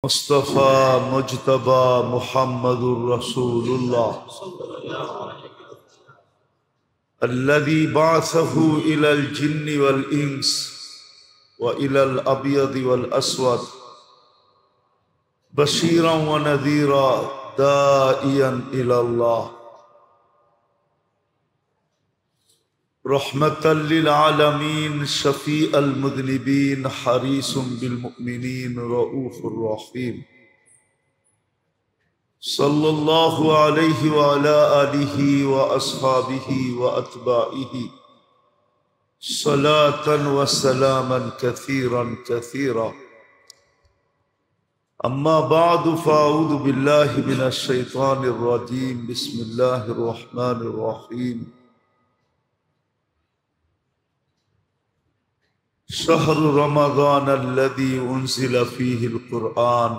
मुस्तफ़ा मुज्तबा मुहम्मदुर रसूलुल्लाह अल्लज़ी बअसहु इलल जिन्नि वल इंस व इलल अबयद वल अस्वद बशीरन व नज़ीरा दाइयन इलल्लाह रहमतल लिल आलमीन शफ़ीअल मुज़निबीन हरीसुम बिल मुमिनीन रऊफ़ुर रहीम सल्लल्लाहु अलैहि व अला आलिहि व अस्हाबिहि व अतबाइहि सलातन व सलामन कसीरन कसीरा अम्मा बाद फ़अऊज़ु बिल्लाहि मिनश शैतानिर रजीम बिस्मिल्लाहिर रहमानिर रहीम शहरु रमज़ान अल्लज़ी उन्ज़िला फ़ीहिल क़ुरआन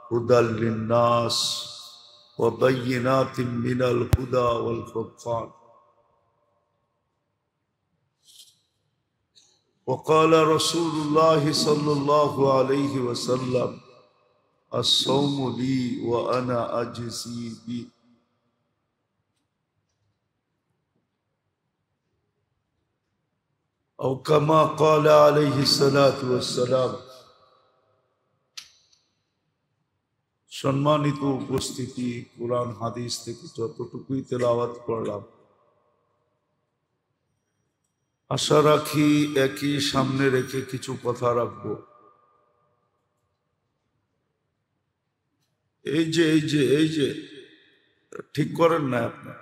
हुदल लिन्नास व बय्यिनातिम मिनल हुदा वल फ़ुरक़ान वक़ाल रसूलुल्लाहि सल्लल्लाहु अलैहि वसल्लम अस्सौमु ली व अना अज्ज़ी बि औ कमा क़ाल अलैहि सलातु वस्सलाम। সম্মানিত উপস্থিতি, কুরআন হাদিস থেকে যতটুকুই তেলাওয়াত করলাম আশা রাখি একই সামনে রেখে কিছু কথা রাখবো। এই যে ঠিক করেন না, আপনি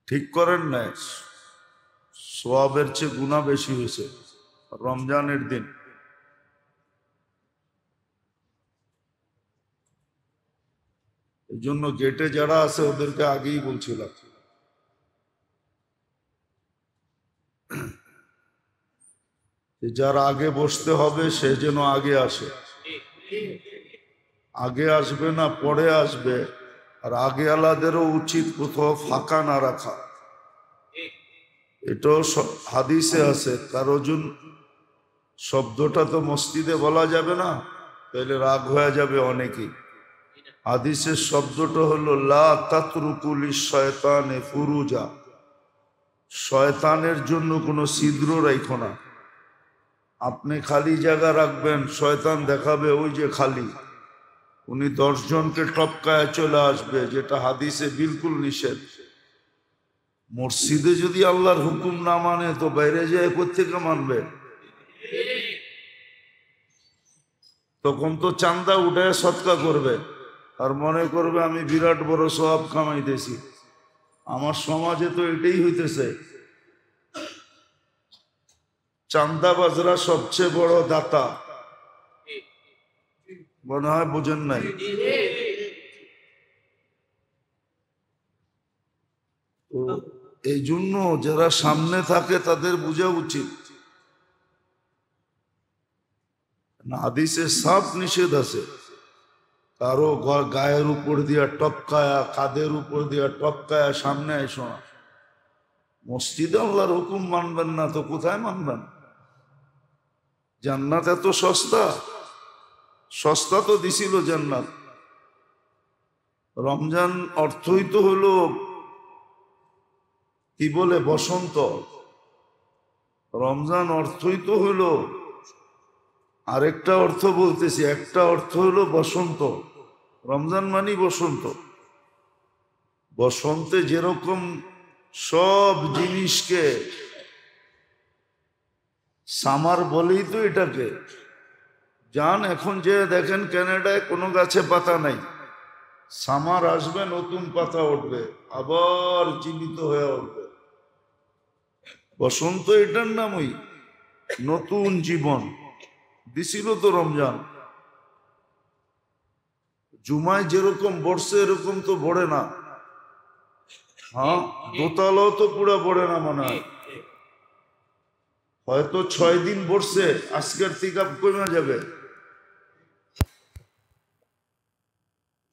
ঠিক করেন না, সওয়াবের চেয়ে গুনাহ বেশি হয়েছে রমজানের দিন। এই জন্য গেটে যারা আছে ওদেরকে আগেই বলছিলাম যার আগে বসতে হবে সে যেন আগে আসে। আগে আসবে না, পরে আসবে। আর আগে আলাদেরও উচিত কোথাও ফাঁকা না রাখা। এটাও হাদিসে আছে। কারোজন শব্দটা তো মসজিদে বলা যাবে না, তাহলে রাগ হয়ে যাবে অনেকেই। হাদিসের শব্দটা হলো লা তাতরুকুল শয়তানে ফুরুজা, শয়তানের জন্য কোনো ছিদ্র রাখো না। আপনি খালি জায়গা রাখবেন, শয়তান দেখাবে ওই যে খালি, উনি 10 জনকে টপকায় চলে আসবে, যেটা হাদিসে বিলকুল নিষেধ। মসজিদে যদি আল্লাহর হুকুম না মানে তো বাইরে যায় কোত্থেকে মানবে? তখন তো চান্দা উঠে সৎকা করবে আর মনে করবে আমি বিরাট বড় সওয়াব কামাইতেছি। আমার সমাজে তো এটাই হইতেছে। চান্দাবাজরা সবচেয়ে বড় দাতা, মনে হয় বুঝেন নাই। তো এই জন্য যারা সামনে থাকে তাদের বোঝা উচিত, হাদিসে সাফ নিষেধ আছে কারো গায়ের উপর দিয়া টপকায়া, কাদের উপর দিয়া টপকায়া সামনে আইসো না। মসজিদে আল্লাহর হুকুম মানবেন না তো কোথায় মানবেন? জান্নাত এত সস্তা? সস্তা তো দিছিল জান্নাত। রমজান অর্থই তো হলো কি বলে বসন্ত। রমজান অর্থই তো হলো, আরেকটা অর্থ বলতেছি, একটা অর্থ হলো বসন্ত। রমজান মানে বসন্ত। বসন্তে যেরকম সব জিনিসকে সামার বলেই তো এটাকে। যান এখন যে দেখেন কানাডায় কোনো গাছে পাতা নাই, সামার আসবে নতুন পাতা উঠবে, আবার জীবিত হয়ে উঠবে। বসন্ত এটার নামই, নতুন জীবন দিছিল তো রমজান। জুমায় যেরকম বর্ষে এরকম তো বড়ে না। হ্যাঁ, দোতলাও তো পুরা বড়ে না মনে হয়, হয়তো 6 দিন বর্ষে, আজকের থেকে কমে যাবে।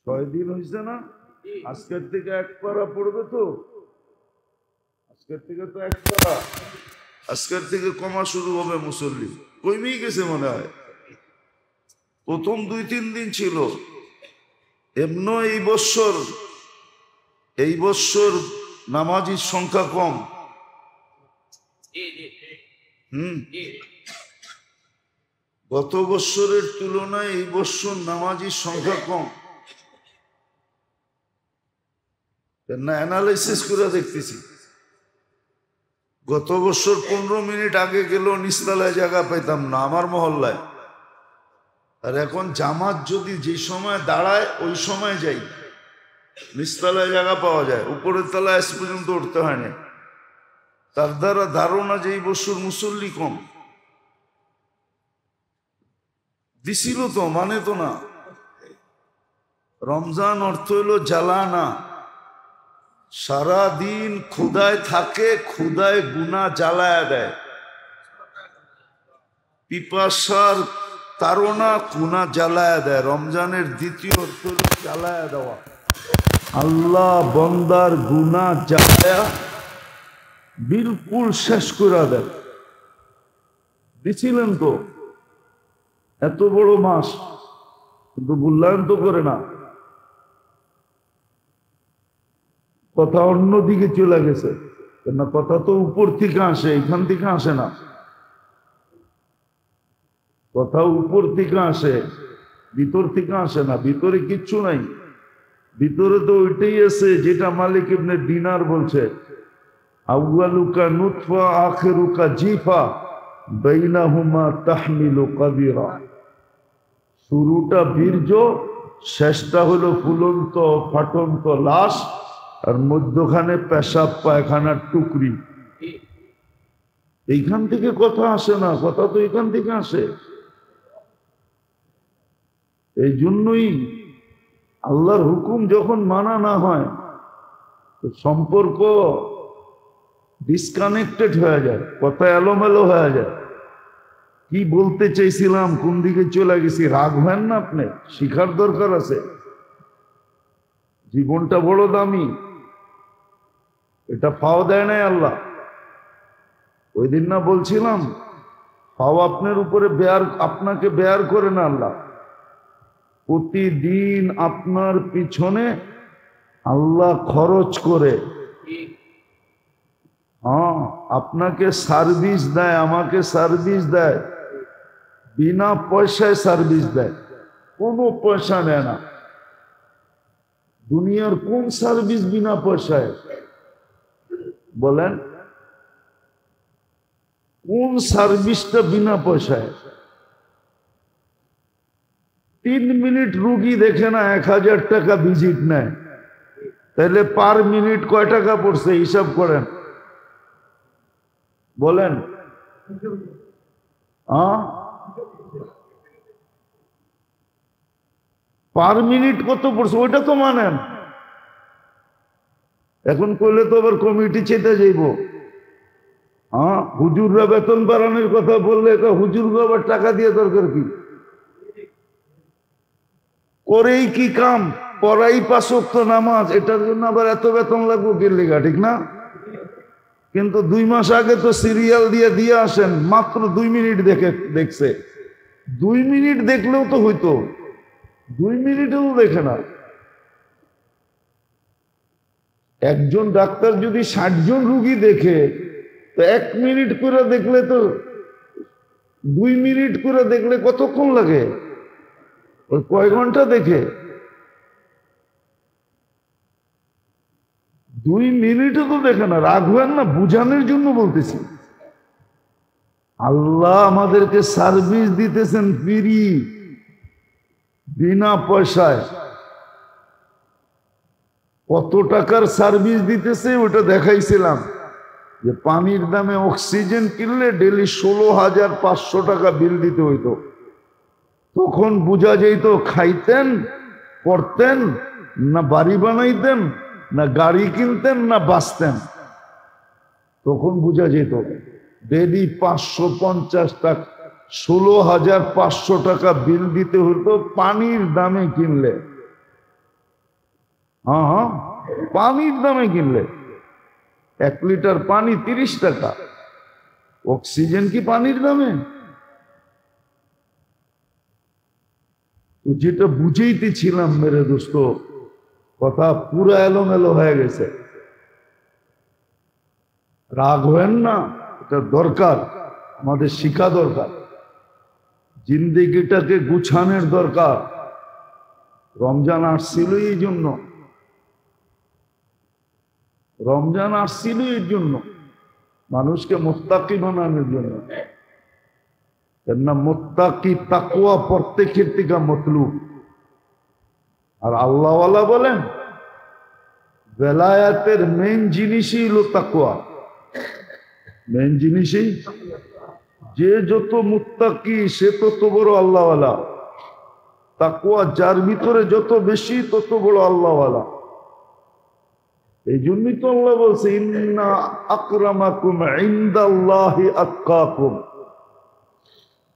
6 দিন হয়েছে না, আজকের থেকে 1 পারা পড়বে তো, আজকের থেকে তো 1 পারা, আজকের থেকে কমা শুরু হবে। মুসল্লি কইমেই গেছে মনে হয়। প্রথম 2-3 দিন ছিল। এমনও এই বৎসর নামাজির সংখ্যা কম। গত বৎসরের তুলনায় এই বৎসর নামাজির সংখ্যা কম। না অ্যানালাইসিস করে দেখতেছি, গত বছর 15 মিনিট আগে গেলেও নিচতলায় জায়গা পাইতাম না আমার মহল্লায়, আর এখন জামাত যদি যে সময় দাঁড়ায় ওই সময় যাই, নিচতলায় জায়গা পাওয়া যায়, উপরের তলায় আজ পর্যন্ত উঠতে হয় না। তার দ্বারা ধারণা যে এই বছর মুসল্লি কম। দিছিল তো, মানে তো না। রমজান অর্থ হইল জ্বালানা। সারা দিন ক্ষুধায় থাকে, ক্ষুধায় গুনাহ জ্বালায়া দেয়। পিপাসার তাড়না গুনাহ জ্বালায়া দেয়। রমজানের দ্বিতীয় অর্থ হল জ্বালায়া দেওয়া। আল্লাহ বন্দার গুনাহ জ্বালায়া বিলকুল শেষ করে দেয়। দিছিলেন তো এত বড় মাস, কিন্তু মূল্যায়ন তো করে না। কথা অন্যদিকে চলে গেছে, না কথা তো উপর থেকে আসে, এখান থেকে আসে না। কথা উপর থেকে আসে, ভিতর থেকে আসে না। ভিতরে কিচ্ছু নাই, ভিতরে তো ওইটাই আছে যেটা মালিক ইবনে দিনার বলছে, আউয়ালুকা নুতফা আখিরুকা জিফা বাইনাহুমা তাহমিলু কাবিরা। শুরুটা বীর্য, শেষটা হলো ফুলন্ত ফাটন্ত লাশ, আর মধ্যখানে পেশাব পায়খানার টুকরি। এইখান থেকে কথা আসে না, কথা তো এখান থেকে আসে। এই জন্যই আল্লাহর হুকুম যখন মানা না হয় তো সম্পর্ক ডিসকানেক্টেড হয়ে যায়, কথা এলোমেলো হয়ে যায়। কি বলতে চাইছিলাম, কোন দিকে চলে গেছি, রাখবেন না আপনি, শিখার দরকার আছে। জীবনটা বড় দামি, এটা ফাও দেয় নাই আল্লাহ। ওই দিন না বলছিলাম, ফাও আপনার উপরে আপনাকে বেয়ার করে না আল্লাহ। প্রতিদিন আপনার পিছনে আল্লাহ খরচ করে, হ্যাঁ, আপনাকে সার্ভিস দেয়, আমাকে সার্ভিস দেয়, বিনা পয়সায় সার্ভিস দেয়, কোনো পয়সা নেয় না। দুনিয়ার কোন সার্ভিস বিনা পয়সায় বলেন? কোন সার্ভিসটা বিনা পয়সায়? 3 মিনিট রুগী দেখে না 1000 টাকা ভিজিট নেয়, তাহলে পার মিনিট কয় টাকা পড়ছে হিসাব করেন, বলেন। পার মিনিট কত পড়ছে ওইটা তো মানেন। এখন কইলে তো আবার কমিটি চেতে যাইব। হুজুররা বেতন বাড়ানোর কথা বললে হুজুররা আবার টাকা দিয়ে দরকার কি? করেই কি কাম, পড়াই 5 ওয়াক্ত নামাজ, এটার জন্য আবার এত বেতন লাগবে গেলিগা, ঠিক না? কিন্তু 2 মাস আগে তো সিরিয়াল দিয়ে আসেন, মাত্র 2 মিনিট দেখছে। 2 মিনিট দেখলেও তো হইতো, 2 মিনিটেও দেখে না। একজন ডাক্তার যদি 60 জন রুগী দেখে, তো 1 মিনিট করে দেখলে তো 2 মিনিট করে দেখলে কতক্ষণ লাগে? ওই কয় ঘন্টা দেখে? 2 মিনিটও তো দেখে না। রাখবেন না, বুঝানোর জন্য বলতেছি। আল্লাহ আমাদেরকে সার্ভিস দিতেছেন ফ্রি, বিনা পয়সায়। কত টাকার সার্ভিস দিতেছে ওটা দেখাইছিলাম, যে পানির দামে অক্সিজেন কিনলে ডেলি 16,500 টাকা বিল দিতে হইতো। তখন বোঝা যেত খাইতেন, পড়তেন, না বাড়ি বানাইতেন, না গাড়ি কিনতেন, না বাঁচতেন। তখন বোঝা যেত ডেলি 550 টাকা, 16,500 টাকা বিল দিতে হতো পানির দামে কিনলে। হ্যাঁ, পানির দামে কিনলে। 1 লিটার পানি 30 টাকা, অক্সিজেন কি পানির দামে? যেটা বুঝেইতেছিলাম মেরে দোস্ত, কথা পুরো এলোমেলো হয়ে গেছে। রাগ হবেন না, এটা দরকার, আমাদের শিক্ষা দরকার, জিন্দেগিটাকে গুছানোর দরকার। রমজান আসছিল এই জন্য, রমজান আসছিল এর জন্য, মানুষকে মুত্তাকি বানানোর জন্য। কেননা মুত্তাকি তাকওয়া প্রত্যেকের থেকে মতলুব। আর আল্লাহওয়ালা বলেন বেলায়াতের মেন জিনিসই হলো তাকওয়া। মেন জিনিসই, যে যত মুত্তাকি সে তত বড় আল্লাহওয়ালা। তাকওয়া যার ভিতরে যত বেশি তত বড় আল্লাহওয়ালা। এই জন্যই তো আল্লাহ বলছে ইন্না আকরামাকুম ইনদাল্লাহি আতকাকুম।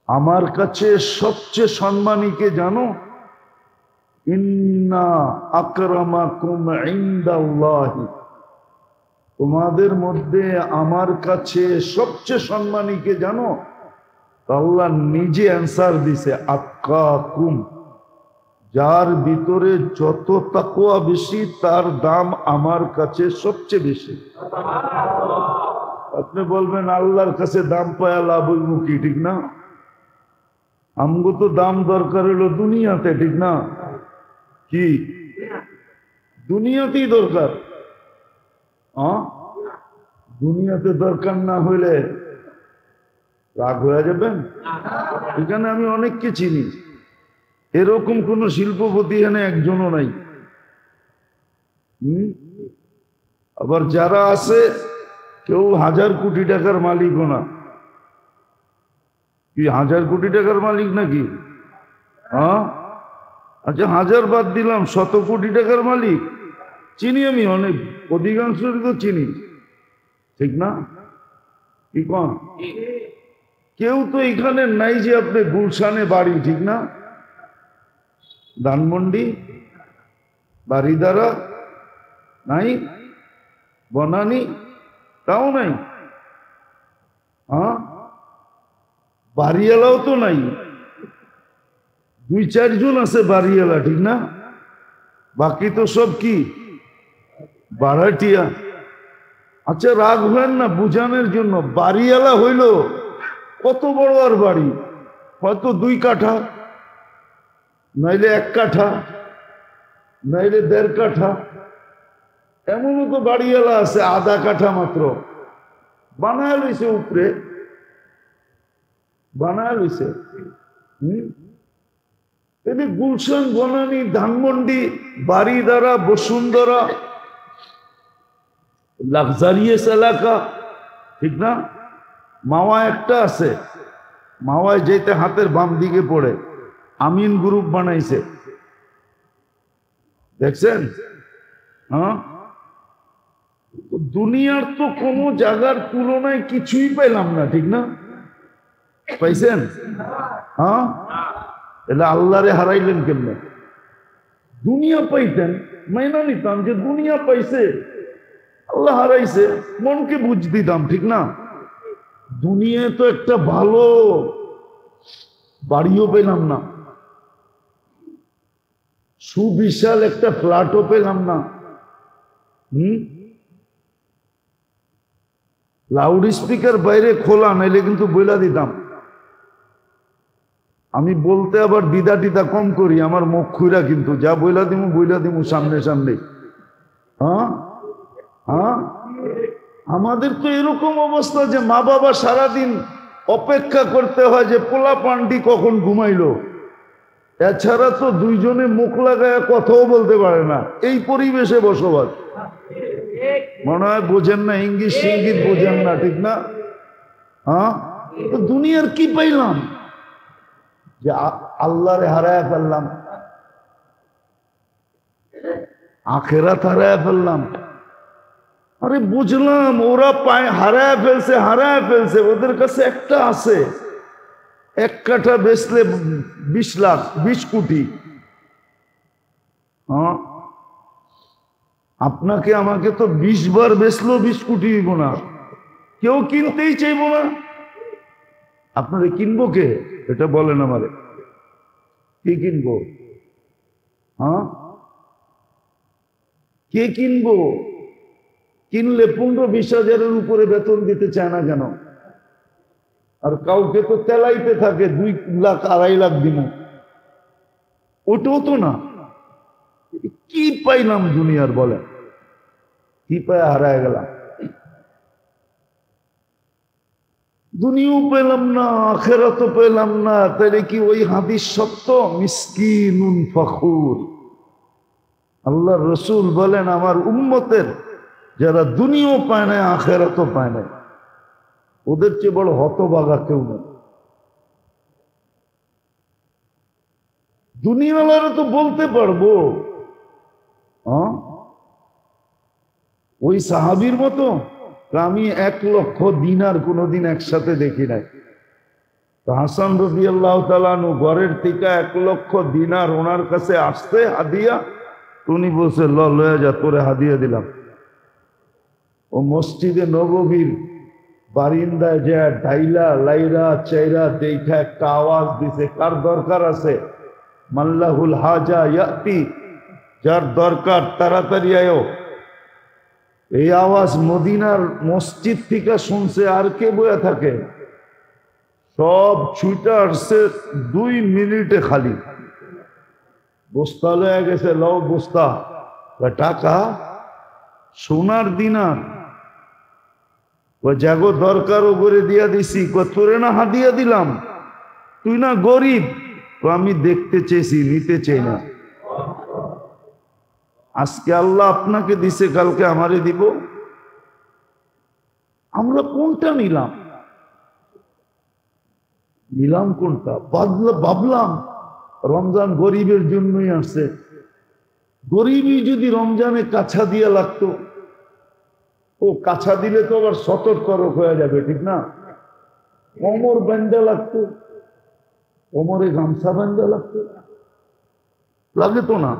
আমার কাছে সবচেয়ে সম্মানীকে জানো? ইন্না আকরামাকুম ইনদাল্লাহি। তোমাদের মধ্যে আমার কাছে সবচেয়ে সম্মানীকে জানো? আল্লাহ নিজে অ্যান্সার দিছে আতকাকুম। যার ভিতরে যত তাকওয়া বেশি তার দাম আমার কাছে সবচেয়ে বেশি। আপনি বলবেন আল্লাহর কাছে দাম পায়া লাভ হইব কি? ঠিক না? আমগো তো দাম দরকার হলো দুনিয়াতে, ঠিক না? কি দুনিয়াতেই দরকার? দুনিয়াতে দরকার না হইলে রাগ হয়ে যাবেন। এখানে আমি অনেককে চিনি, এরকম কোন শিল্পপতি এখানে একজনও নাই। আবার যারা আছে কেউ 1000 কোটি টাকার মালিকও না। কি 1000 কোটি টাকার মালিক নাকি? আচ্ছা 1000 বাদ দিলাম, 100 কোটি টাকার মালিক চিনি আমি অনেক, অধিকাংশই তো চিনি, ঠিক না? কি কন? কেউ তো এখানে নাই যে আপনি গুলশানে বাড়ি, ঠিক না? ধানমন্ডি বাড়িদারা নাই, বনানী তাও নাই, বাড়িওয়ালাও তো নাই। 2-4 জন আছে বাড়িওয়ালা, ঠিক না? বাকি তো সব কি বাড়াটিয়া। আচ্ছা রাগ হবেন না, বুঝানোর জন্য, বাড়িওয়ালা হইল কত বড় আর বাড়ি, হয়তো 2 কাঠা, নাইলে 1 কাঠা, নাইলে 1.5 কাঠা। এমনও তো বাড়িওয়ালা আছে আধা কাঠা মাত্র, বানায় লইছে, উপরে বানায় লইছে। গুলশান, বনানী, ধানমন্ডি, বাড়িদারা, বসুন্ধরা লাক্সারিয়াস এলাকা, ঠিক না? মাওয়া একটা আছে, মাওয়ায় যেতে হাতের বাম দিকে পড়ে আমিন গ্রুপ বানাইছে, দেখছেন? দুনিয়ার তো কোনো জায়গার তুলনায় কিছুই পেলাম না, ঠিক না? পাইছেন? এটা আল্লাহরে হারাইলেন কেমনে? দুনিয়া পাইতেন মাইনা নিতাম যে দুনিয়া পাইছে, আল্লাহ হারাইছে, মনকে বুঝ দিতাম, ঠিক না? দুনিয়ায় তো একটা ভালো বাড়িও পেলাম না, সুবিশাল একটা ফ্ল্যাটও পেলাম না। লাউড স্পিকার বাইরে খোলা, নাইলে কিন্তু বইলা দিতাম। আমি বলতে আবার দ্বিধা টিদা কম করি, আমার মুখ খুইরা কিন্তু যা বইলা দিমু সামনে সামনে। আমাদের তো এরকম অবস্থা যে মা বাবা সারাদিন অপেক্ষা করতে হয় যে পোলা পান্ডি কখন ঘুমাইলো, এছাড়া তো দুইজনে মুখ লাগায় কথাও বলতে পারে না। এই পরিবেশে বসবাস, মনে হয় বোঝেন না, ইঙ্গিত সিঙ্গিত বোঝেন না, ঠিক না? তো দুনিয়ার কি পাইলাম যে আল্লাহরে হারায় ফেললাম, আখেরাত হারায় ফেললাম। আরে বুঝলাম ওরা হারায় ফেলছে, ওদের কাছে একটা আছে, 1 কাঠা বেচলে 20 লাখ, 20 কোটি। আপনাকে আমাকে তো 20 বার বেচলো 20 কোটি হইব না, কেউ কিনতেই চাইব না। আপনারে কিনবো কে? এটা বলেন আমারে, কি কিনবো? হ্যাঁ, কে কিনবো? কিনলে 15-20 হাজারের উপরে বেতন দিতে চায় না কেন? আর কাউকে তো তেলাইতে থাকে 2 লাখ 2.5 লাখ দিন, ওটাও তো না। কি পাইলাম দুনিয়ার? বলে কি পায় হারায় গেলাম? দুনিয়াও পেলাম না, আখেরাতও পেলাম না। তাহলে কি ওই হাদিস সত্য? মিসকিনুন ফখুর। আল্লাহর রসুল বলেন, আমার উম্মতের যারা দুনিয়াও পায় না আখেরাতও পায় না, ওদের চেয়ে বড় হতভাগা কেউ নেই। দুনিয়াওয়ালারা তো বলতে পারবো, হ্যাঁ, ওই সাহাবীর মতো আমি 1 লক্ষ দিনার কোনোদিন একসাথে দেখি নাই। তো হাসান রাদিয়াল্লাহু তাআলা আনহু ঘরের থেকে 1 লক্ষ দিনার ওনার কাছে আসতে হাদিয়া, উনি বলছে লয়া যা, তোরে হাদিয়া দিলাম। ও মসজিদে নববীর বারিন্দায় যা ডাইলা লাইরা চাইরা দেখা একটা আওয়াজ দিছে, কার দরকার আছে? মাল্লাহুল হাজা ইয়াতি, যার দরকার তাড়াতাড়ি আয়ো। এই আওয়াজ মদিনার মসজিদ থেকে শুনছে, আর কে বয়া থাকে? সব ছুটে আসছে 2 মিনিটে খালি। বস্তা লয়ে গেছে, লও বস্তা। টাকা, সোনার দিনার। জাগো দরকারও করে দিয়া দিছি। তোরে না হাদিয়া দিলাম? তুই না গরিব? আমি দেখতে চেয়েছি, নিতে চাই না। আজকে আল্লাহ আপনাকে দিছে, কালকে আমারে দিব। আমরা কোনটা নিলাম? নিলাম কোনটা? ভাবলাম রমজান গরিবের জন্যই আসছে। গরিবই যদি রমজানে কাছা দিয়ে লাগতো, ও কাছা দিলে তো আবার সতর্ক হয়ে যাবে, ঠিক না? কোমর বান্ধা লাগতো, কোমরে গামছা বান্ধা লাগতো, লাগে তো না।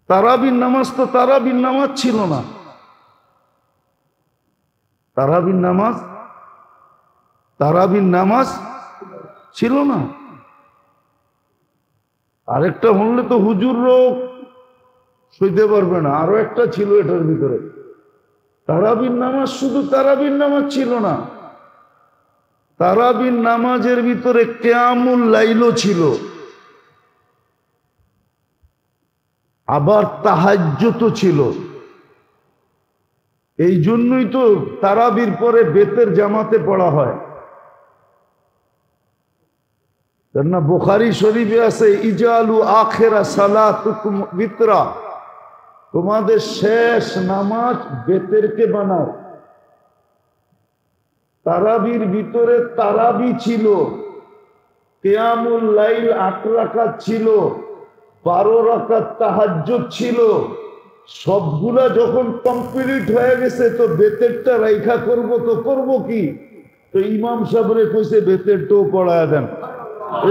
তারাবির নামাজ তো তারাবির নামাজ ছিল না। তারাবির নামাজ ছিল না। আরেকটা হলে তো হুজুরও সইতে পারবে না। আরো একটা ছিল এটার ভিতরে, তারাবির নামাজ। শুধু তারাবির নামাজ ছিল না, তারাবির নামাজের ভিতরে কিয়ামুল লাইলও ছিল, আবার তাহাজ্জুদও ছিল। এই জন্যই তো তারাবির পরে বেতের জামাতে পড়া হয় না? বুখারী শরীফে আছে, ইজালু আখিরা সালাতুকুম বিতরা, তোমাদের শেষ নামাজ বেতেরকে বানাও। তারাবির ভিতরে তারাবি ছিল, কিয়ামুল লাইল 8 রাকাত ছিল, 12 রাকাত তাহাজ্জুদ ছিল। সবগুলা যখন কমপ্লিট হয়ে গেছে, তো বেতেরটা রাইখা করবো তো করবো কি? তো ইমাম সাহেবরে কইছে বেতেরটাও পড়ায়া দেন।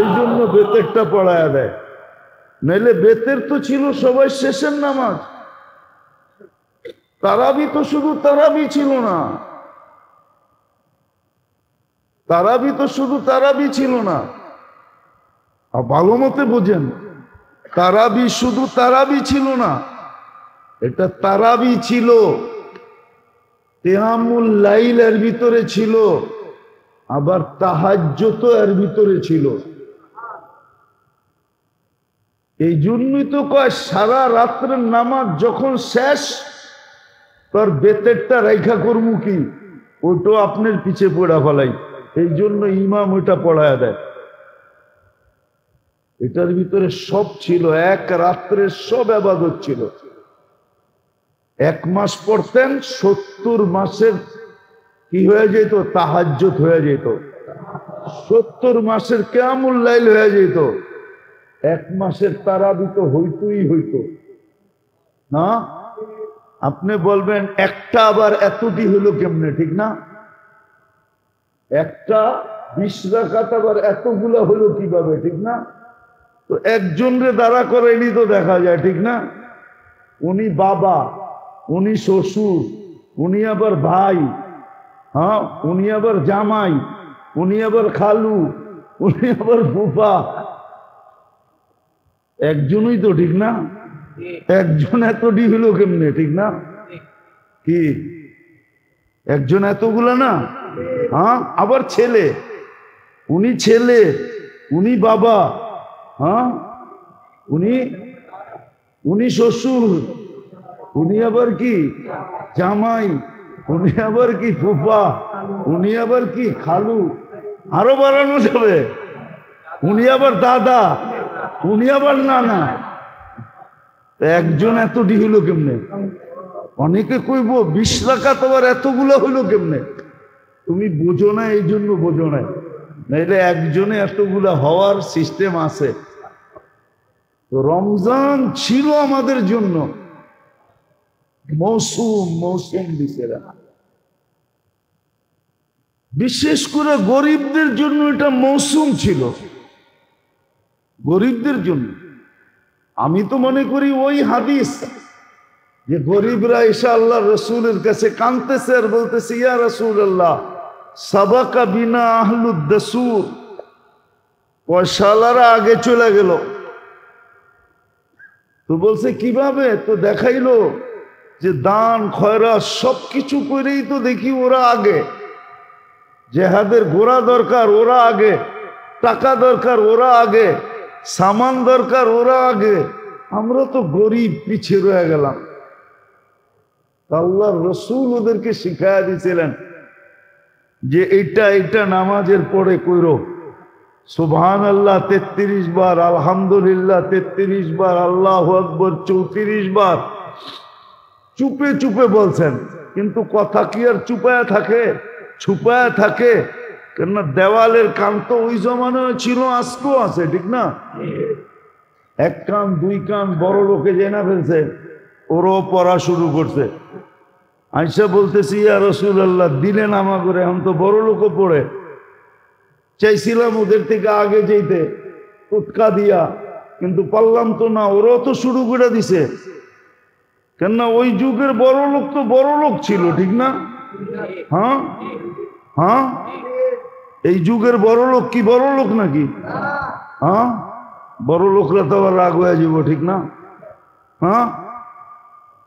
এই জন্য বেতেরটা পড়ায়া দেয়। নাইলে বেতের তো ছিল সবাই শেষের নামাজ। তারাবি তো শুধু তারাবি ছিল না, তারাবি তো শুধু তারাবি ছিল না। ভালো মতে বোঝেন, তারাবি শুধু তারাবি ছিল না, এটা তারাবি ছিল, কিয়ামুল লাইল এর ভিতরে ছিল, আবার তাহাজ্জুদ এর ভিতরে ছিল। এই জন্যই তো কয় সারা রাত্রের নামাজ যখন শেষ, তোর বেতেরটা রাইখা করবো কি? ওইটা আপনার পিছে পড়া ফেলাই। এই জন্য ইমাম ওইটা পড়ায় দেয়। এটার ভিতরে সব ছিল, এক রাত্রের সব ইবাদত ছিল। 1 মাস পড়তেন, 70 মাসের কি হয়ে যেত? তাহাজ্জুদ হয়ে যেত। 70 মাসের কিয়ামুল লাইল হয়ে যেত। 1 মাসের তারাবি তো হইতই হইতো না। আপনি বলবেন একটা আবার এতটি হলো কেমনে, ঠিক না? একটা 20 রাকাত আবার এতগুলা হলো কিভাবে, ঠিক না? তো একজনরে দাঁড়া করাইনি তো দেখা যায়, ঠিক না? উনি বাবা, উনি শ্বশুর, উনি আবার ভাই, হ্যাঁ, উনি আবার জামাই, উনি আবার খালু, উনি আবার ফুফা। একজনই তো, ঠিক না? একজন এতটি হলো কেমনে, ঠিক না? কি একজন এতগুলা না? হ্যাঁ, আবার ছেলে, উনি ছেলে, উনি বাবা, হ্যাঁ, উনি উনি শ্বশুর, উনি আবার কি জামাই, উনি আবার কি ফুফা, উনি আবার কি খালু, আরো বাড়ানো যাবে, উনি আবার দাদা, উনি আবার নানা। একজন এতটি হইল কেমনে? অনেকে কইব 20 রাকাত আবার এতগুলো হইলো কেমনে? তুমি বোঝো না, এই জন্য বোঝো না, নাইলে একজনে এতগুলা হওয়ার সিস্টেম আছে। তো রমজান ছিল আমাদের জন্য মৌসুম, মৌসুম দিছে। বিশেষ করে গরিবদের জন্য এটা মৌসুম ছিল, গরিবদের জন্য। আমি তো মনে করি ওই হাদিস যে গরিবরা এসে আল্লাহ রসুলের কাছে কাঁদতেছে আর বলতেছে, ইয়া রাসূলুল্লাহ সাবাকা বিনা আহলুদ দাসুর, পয়সাওয়ালারা আগে চলে গেল। তো বলছে কিভাবে? তো দেখাইলো যে দান খয়রাত সবকিছু করেই তো দেখি ওরা আগে, জেহাদের ঘোড়া দরকার ওরা আগে, টাকা দরকার ওরা আগে, সামান দরকার ওরা আগে, আমরা তো গরিব পিছিয়ে রয়ে গেলাম। আল্লাহর রাসূল ওদেরকে শিখায়া দিয়েছিলেন যে এইটা এইটা নামাজের পরে কইরো, সুবহানাল্লাহ 33 বার, আলহামদুলিল্লাহ 33 বার, আল্লাহু আকবার 34 বার। চুপে চুপে বলছেন, কিন্তু কথা কি আর চুপায়া থাকে? ছুপায়া থাকে? কেননা দেওয়ালের কান তো ওই জমানায় ছিল, আজকেও আছে, ঠিক না? এক কান দুই কান বড় লোকে জেনা ফেলছে, ওরও পড়া শুরু করছে। আইসা বলতেছি, ইয়া রাসূলুল্লাহ দিলেন আমা করে, এখন তো বড় লোকও পড়ে, চাইছিলাম ওদের থেকে আগে যেতে টুটকা দিয়া, কিন্তু পারলাম তো না, ওরাও তো শুরু করে দিছে। কেননা ওই যুগের বড় লোক তো বড় লোক ছিল, ঠিক না? হ্যাঁ হ্যাঁ, এই যুগের বড় লোক কি বড় লোক নাকি? হ্যাঁ, বড় লোকরা তো আবার রাগ হয়ে যাব, ঠিক না? হ্যাঁ,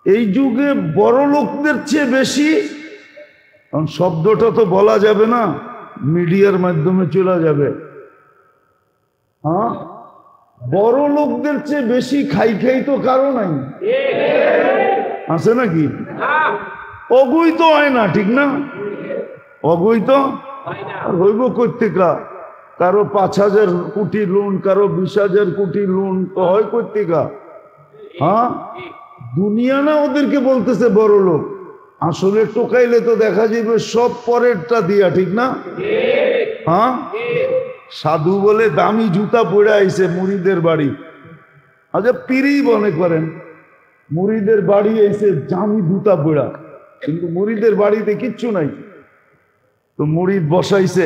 এই যুগে বড় লোকদের চেয়ে বেশি, কারণ শব্দটা তো বলা যাবে না, মিডিয়ার মাধ্যমে চলে যাবে। হ্যাঁ, বড় লোকদের চেয়ে বেশি খাই খাই তো কারো নাই, আছে নাকি? অবৈধ হয় না, ঠিক না? অবৈধ আর হইব কর্তিকা, কারো 5,000 কোটি লোন, কারো 20,000 কোটি লোন, তো হয় কর্তিকা। হ্যাঁ, দুনিয়া না ওদেরকে বলতেছে বড় লোক, আসলে টোকাইলে তো দেখা যাবে সব পরেরটা দিয়া, ঠিক না? হ্যাঁ, সাধু বলে দামি জুতা পরে আইছে মুরিদের বাড়ি, আচ্ছা পীরই মনে করেন মুরিদের বাড়ি এসে দামি জুতা পরা, কিন্তু মুরিদের বাড়িতে কিচ্ছু নাই। তো মুরিদ বসাইছে,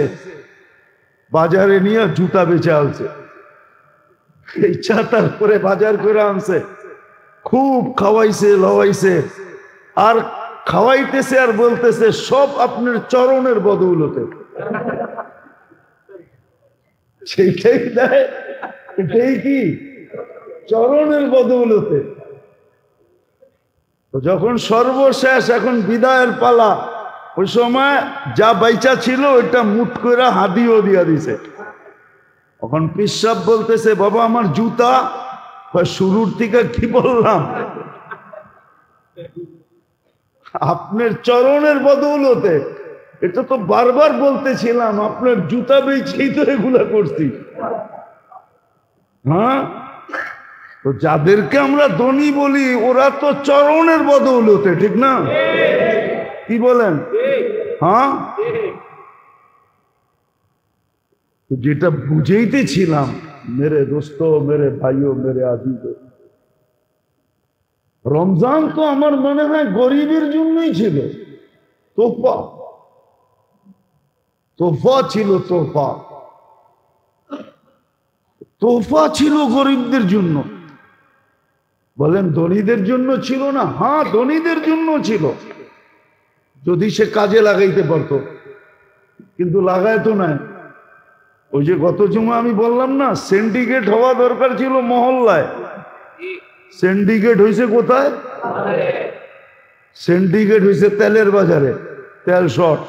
বাজারে নিয়ে জুতা বেচে আনছে, ইচ্ছা তারপরে বাজার করে আনছে, খুব খাওয়াইছে লওয়াইছে, আর খাওয়াইতেছে আর বলতেছে সব আপনার চরণের বদৌলতে। সেইটাই দেয়, এটাই কি চরণের বদৌলতে। যখন সর্বশেষ এখন বিদায়ের পালা, ওই সময় যা বাইচা ছিল ওইটা মুঠ করে হাদিও দিয়া দিছে। এখন পিসাব বলতেছে, বাবা আমার জুতা, শুরুর থেকে কি বললাম, আপনার চরণের বদৌলতে। এটা তো বারবার বলতেছিলাম, আপনার জুতা বেচেই তো এগুলা করছি। হ্যাঁ, তো যাদেরকে আমরা ধনী বলি ওরা তো চরণের বদৌলতে, ঠিক না? কি বলেন? হ্যাঁ, যেটা বুঝাইতেছিলাম মেরে দোস্ত, মেরে ভাইও, মেরে আজিজ, রমজান তো আমার মনে হয় গরিবের জন্যই ছিল। তোফা, তোফা ছিল, তোফা, তোফা ছিল গরিবদের জন্য। বলেন ধনীদের জন্য ছিল না? হ্যাঁ, ধনীদের জন্য ছিল, যদি সে কাজে লাগাইতে পারত, কিন্তু লাগায় তো না। ওই যে গত জুমা আমি বললাম না, সিন্ডিকেট হওয়া দরকার ছিল মহল্লায়, সিন্ডিকেট হয়েছে কোথায়? সিন্ডিকেট হয়েছে তেলের বাজারে। তেল শর্ট,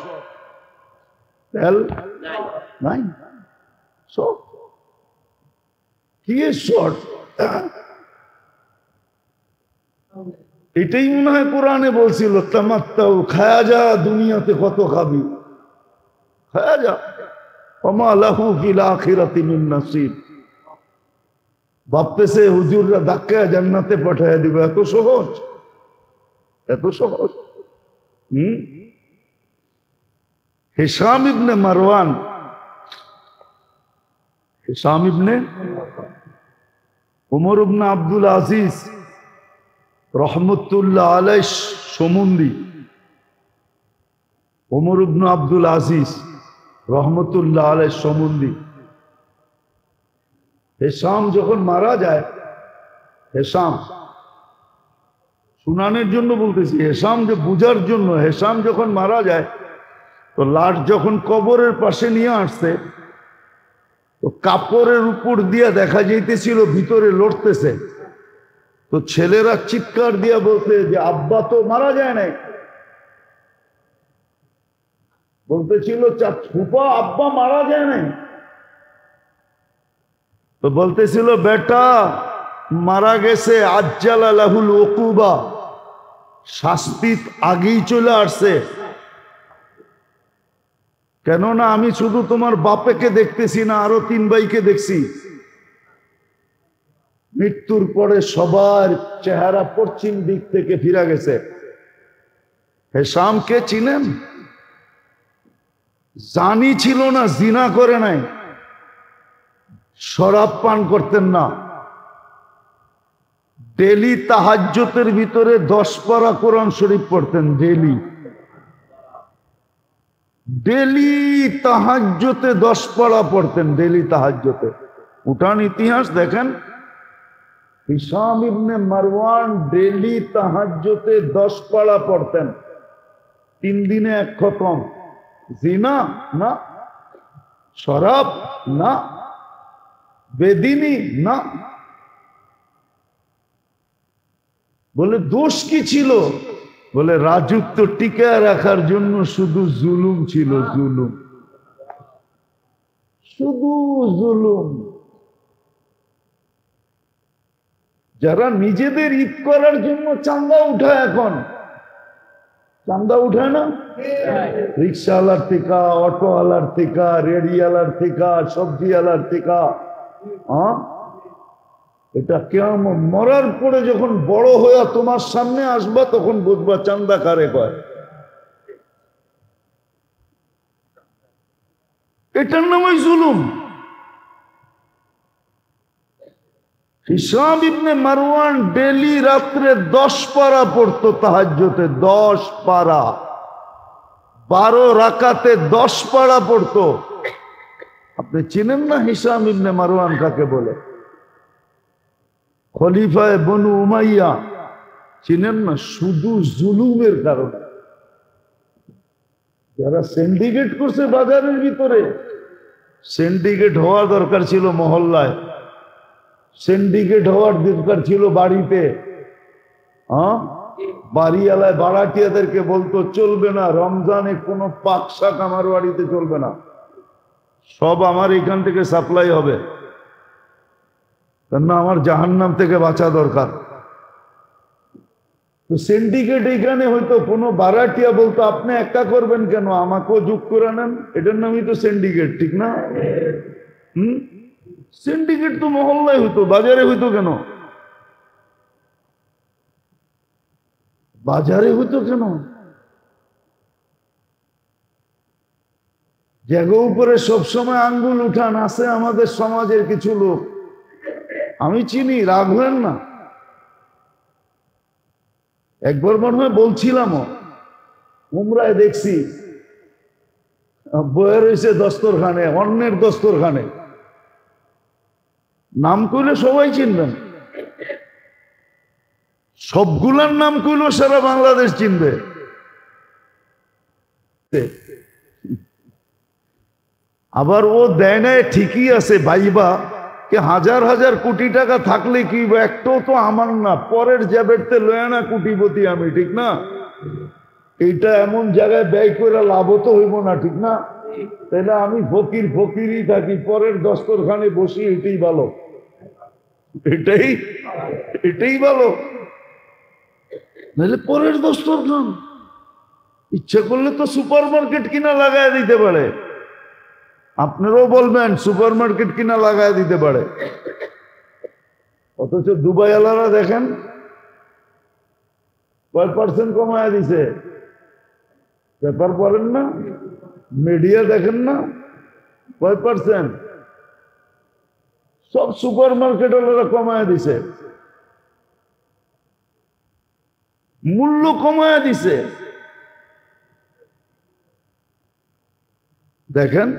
তেল নাই, শর্ট। কি শর্ট? এটাই মনে হয় কোরআনে বলছিল, তামাত্তাউ, খায়া যা, দুনিয়াতে কত খাবি, খায়া যা, ওমা লাহু ফিল আখিরাতি মিন নাসিব। ভাবতেছে হুজুররা ধাক্কা জান্নাতে পাঠায় দিবে, এত সহজ, এত সহজ। Hisham ibn Marwan, Hisham ibn Umar ibn Abdul Aziz রহমতুল্লাহ আলাইহ সম্বন্ধী, উমর ইবনে আব্দুল আজিজ রহমতুল্লাহ আলাইহ সম্বন্ধী। হিশাম যখন মারা যায়, হিশাম শুনানের জন্য বলতেছি, হিশাম যে বুঝার জন্য, হিশাম যখন মারা যায় তো লাশ যখন কবরের পাশে নিয়ে আসছে তো কাপড়ের উপর দিয়ে দেখা যাইতেছিল ভিতরে লড়তেছে। তো ছেলেরা চিৎকার দিয়া বলতে যে আব্বা তো মারা যায় নাই, বলতেছিল ফুপা আব্বা মারা যায় নাই। তো বলতেছিল বেটা মারা গেছে, আজ্জালা লাহুল উকুবা, শাস্তি আগেই চলে আসছে। কেননা আমি শুধু তোমার বাপেকে দেখতেছি না, আরো 3 ভাইকে দেখছি। মৃত্যুর পরে সবার চেহারা পশ্চিম দিক থেকে ফিরে গেছে। হিশামকে চিনেন? জানি ছিল না, জিনা করে নাই, শরাব পান করতেন না, ডেলি তাহাজ্জুদের ভিতরে 10 পারা কোরআন শরীফ পড়তেন, ডেলি ডেলি তাহাজ্জুদে 10 পারা পড়তেন, ডেলি তাহাজ্জুদে। উঠান ইতিহাস দেখেন, হিশাম ইবনে মারওয়ান ডেলি তাহাজ্জুদে 10 পারা পড়তেন, 3 দিনে 1 খতম। জিনা না, শরাব না, বেদিনী না। বলে দোষ কি ছিল? বলে রাজত্ব টিকায় রাখার জন্য শুধু জুলুম ছিল, জুলুম, শুধু জুলুম। যারা নিজেদের ঈদ করার জন্য চান্দা উঠায়, এখন চান্দা উঠায় না, রিক্সাওয়ালার থেকে, অটোওয়ালার থেকে, রেডিওয়ালার থেকে, সবজিওয়ালার থেকে। এটা কিয়ামত, মরার পরে যখন বড় হয়ে তোমার সামনে আসবা তখন বুঝবা চান্দা কারে কয়। এটার নামই জুলুম। হিশাম ইবনে মারওয়ান ডেলি রাত্রে 10 পারা পড়তো তাহাজ্জুদে, 10 পারা, 12 রাকাতে 10 পারা পড়তো। আপনি চিনেন না হিশাম ইবনে মারওয়ান কাকে বলে? খলিফায়ে বনু উমাইয়া, চিনেন না? শুধু জুলুমের কারণে যারা সিন্ডিকেট করছে বাজারের ভিতরে, সিন্ডিকেট হওয়ার দরকার ছিল মহল্লায়, সিন্ডিকেট হওয়ার দরকার ছিল বাড়িতে। বাড়িওয়ালায় বাড়াটিয়াদেরকে বলতো চলবে না, রমজানে কোনো পাক শাক আমার বাড়িতে চলবে না, সব আমার এখান থেকে সাপ্লাই হবে, কেন আমার জাহান্নাম থেকে বাঁচা দরকার। তো সিন্ডিকেট এইখানে হয়তো কোনো বারাটিয়া বলতো আপনি একা করবেন কেন, আমাকেও যোগ করে নেন, এটার নামই তো সিন্ডিকেট, ঠিক না? সিন্ডিকেট তো মহল্লায় হইতো, বাজারে হইতো কেন? বাজারে হইতো কেন? জায়গা উপরে সবসময় আঙ্গুল উঠান আছে আমাদের সমাজের কিছু লোক, আমি চিনি, রাখবেন না। একবার মনে হয় বলছিলামও, উমরায় দেখছি বয়ে রয়েছে দস্তরখানে, অন্যের দস্তরখানে, নাম কইলে সবাই চিনবেন, সবগুলার নাম কইলেও সারা বাংলাদেশ চিনবে। আবার ও দেয় না ঠিকই আছে ভাইবা কি হাজার হাজার কোটি টাকা থাকলে কি একটাও তো আমার না, পরের জ্যাবেরতে লয় না কোটিপতি আমি, ঠিক না? এইটা এমন জায়গায় ব্যয় করে লাভ তো হইব না, ঠিক না? তাহলে আমি ফকির ফকিরই থাকি, পরের দস্তরখানে বসি, এটাই ভালো, এটাই এটাই ভালো। নাহলে পরের দস্তরখান ইচ্ছা করলে তো সুপার মার্কেট কিনা লাগায় দিতে পারে। আপনারাও বলবেন সুপার মার্কেট কিনা লাগায় দিতে পারে, অথচ দুবাই আলারা দেখেন কয় % কমায় দিছে। পেপার পড়েন না, মিডিয়া দেখেন না, কয় %? সব সুপার মার্কেট ওরা কমায় দিছে, মূল্য কমায় দিছে। দেখেন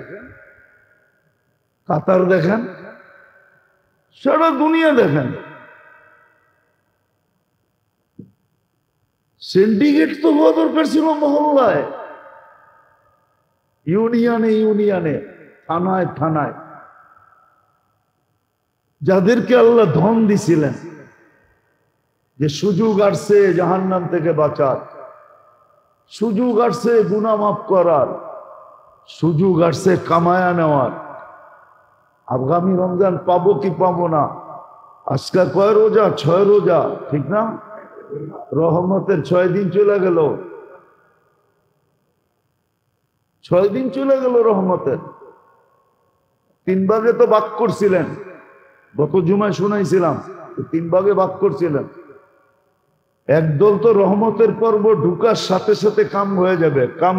কাতার, দেখেন সারা দুনিয়া, দেখেন সিন্ডিকেট তো হওয়া দরকার ছিল মহল্লায়, ইউনিয়নে ইউনিয়নে, থানায় থানায়। যাদেরকে আল্লাহ ধন দিছিলেন যে সুযোগ আসছে জাহান্নাম থেকে বাঁচার, সুযোগ আসছে গুনাহ মাফ করার, সুযোগ আসছে কামায়া নেওয়ার, আগামী রমজান পাবো কি পাবো না, আজকে কয় রোজা? 6 রোজা, ঠিক না? রহমতের 6 দিন চলে গেল, 6 দিন চলে গেল রহমতের। 3 ভাগে তো ভাগ করছিলেন, গত জুমায় শুনাইছিলাম, 3 ভাগে ভাগ করছিলেন। একদল তো রহমতের পর্ব ঢুকার সাথে সাথে কাম হয়ে যাবে, কাম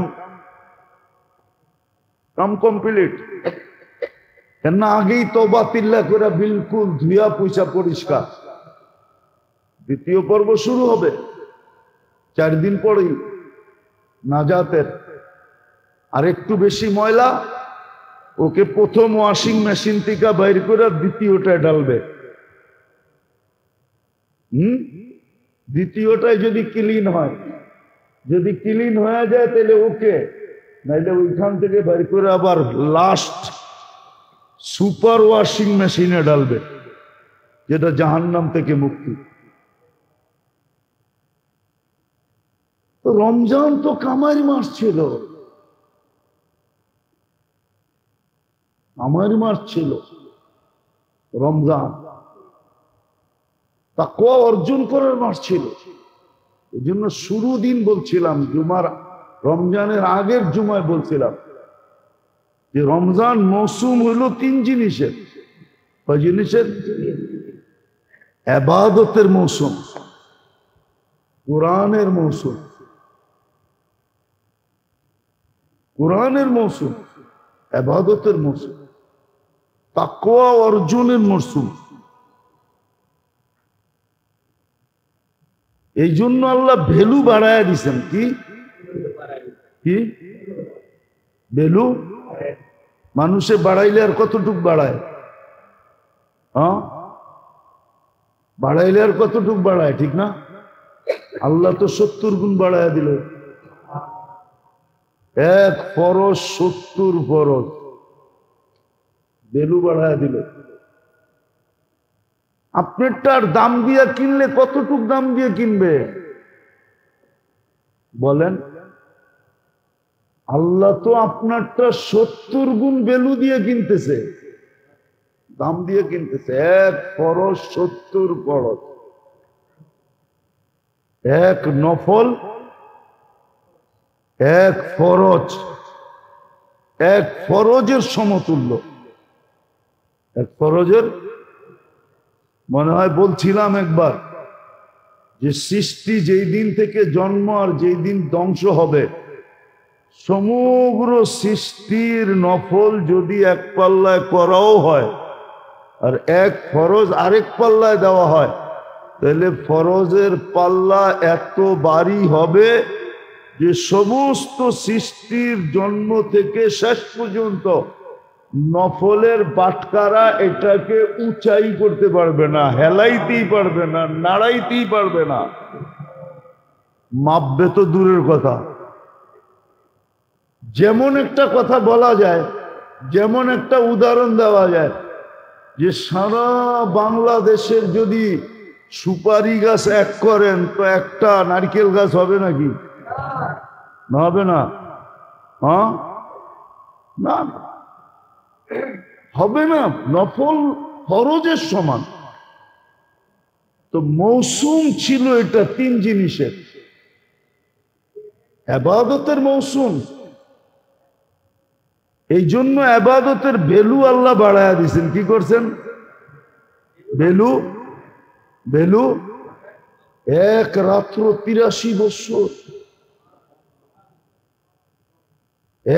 কমপ্লিট, কেন আগেই তওবা তিল্লা করে বিলকুল ধুইয়া পয়সা পরিষ্কার। দ্বিতীয় পর্ব শুরু হবে 4 দিন পরেই নাজাতের। আর একটু বেশি ময়লা ওকে প্রথম ওয়াশিং মেশিন থেকে বাইর করে দ্বিতীয়টায় ডালবে। দ্বিতীয়টায় যদি ক্লিন হয়, যদি ক্লিন হয়ে যায় তাহলে ওকে, নাইলে ওইখান থেকে বাইর করে আবার লাস্ট সুপার ওয়াশিং মেশিনে ডালবে, যেটা জাহান্নাম থেকে মুক্তি। তো রমজান তো কামারি মাস ছিল, কামারি মাস ছিল রমজান, তাকওয়া অর্জন করার মাস ছিল। এই জন্য শুরু দিন বলছিলাম, জুমার রমজানের আগের জুমায় বলছিলাম যে রমজান মৌসুম হইল 3 জিনিসের। কয় জিনিসের? ইবাদতের মৌসুম, কোরআনের মৌসুম, কোরআনের মৌসুম, ইবাদতের মৌসুম, তাকওয়া অর্জনের মৌসুম। এই জন্য আল্লাহ ভ্যালু বাড়ায় দিছেন। কি কি ভ্যালু? মানুষে বাড়াইলে আর কতটুক বাড়ায়? হ্যাঁ, বাড়াইলে আর কতটুক বাড়ায়, ঠিক না? আল্লাহ তো 70 গুণ বাড়ায় দিল। 1 ফরজ 70 ফরজ ভ্যালু বাড়ায় দিল। আপনারটার দাম দিয়ে কিনলে কতটুক দাম দিয়ে কিনবে বলেন? আল্লাহ তো আপনারটা 70 গুণ ভ্যালু দিয়ে কিনতেছে, দাম দিয়ে কিনতেছে। 1 ফরজ 70 ফরজ, 1 নফল 1 ফরজ, 1 ফরজের সমতুল্য। 1 ফরজের, মনে হয় বলছিলাম একবার যে সৃষ্টি যেই দিন থেকে জন্ম আর যেই দিন ধ্বংস হবে, সমগ্র সৃষ্টির নফল যদি 1 পাল্লায় করাও হয় আর 1 ফরজ আরেক পাল্লায় দেওয়া হয়, তাহলে ফরজের পাল্লা এত ভারী হবে যে সমস্ত সৃষ্টির জন্ম থেকে শেষ পর্যন্ত নফলের বাটকারা এটাকে উঁচাই করতে পারবে না, হেলাইতেই পারবে না, নাড়াইতেই পারবে না। মাপবে তো দূরের কথা। যেমন একটা কথা বলা যায় যেমন একটা উদাহরণ দেওয়া যায় যে সারা বাংলাদেশের যদি সুপারি গাছ এক করেন তো একটা নারকেল গাছ হবে নাকি? না হবে না? হ্যাঁ, না হবে না, নফল ফরজের সমান। তো মৌসুম ছিল এটা তিন জিনিসের, ইবাদতের মৌসুম। এই জন্য ইবাদতের ভ্যালু আল্লাহ বাড়ায়া দিয়েছেন। কি করছেন? ভ্যালু ভ্যালু এক রাত্র ৮৩ বছর,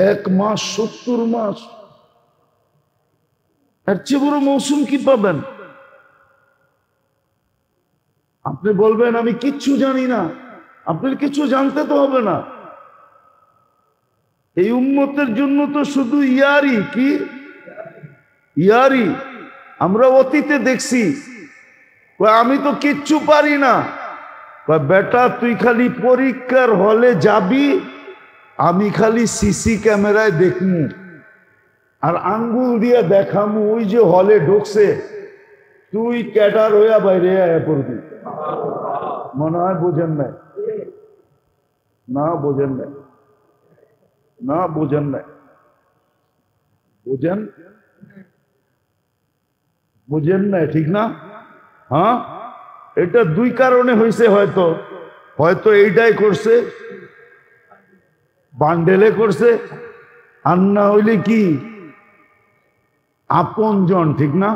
এক মাস ৭০ মাস, এর চেয়ে বড় মৌসুম কি পাবেন? আপনি বলবেন আমি কিচ্ছু জানি না, আপনার কিছু জানতে তো হবে না। এই উম্মতের জন্য তো শুধু ইয়ারি, কি ইয়ারি। আমরা অতীতে দেখছি আমি তো কিচ্ছু পারি না, বেটা তুই খালি পরীক্ষার হলে যাবি, আমি খালি সিসি ক্যামেরায় দেখমু আর আঙ্গুল দিয়া দেখামু ওই যে হলে ঢুকছে, তুই ক্যাডার হইয়া বাইরে আয়া পড়বি। মনে হয় বোঝেন নাই? না বোঝেন নাই, না বোঝেন নাই, বোঝেন বুঝেন নাই, ঠিক না? হ্যাঁ, এটা দুই কারণে হয়েছে। হয়তো হয়তো এইটাই করছে, বান্ডেলে করছে, আর না হইলে কি আপন জন, ঠিক না?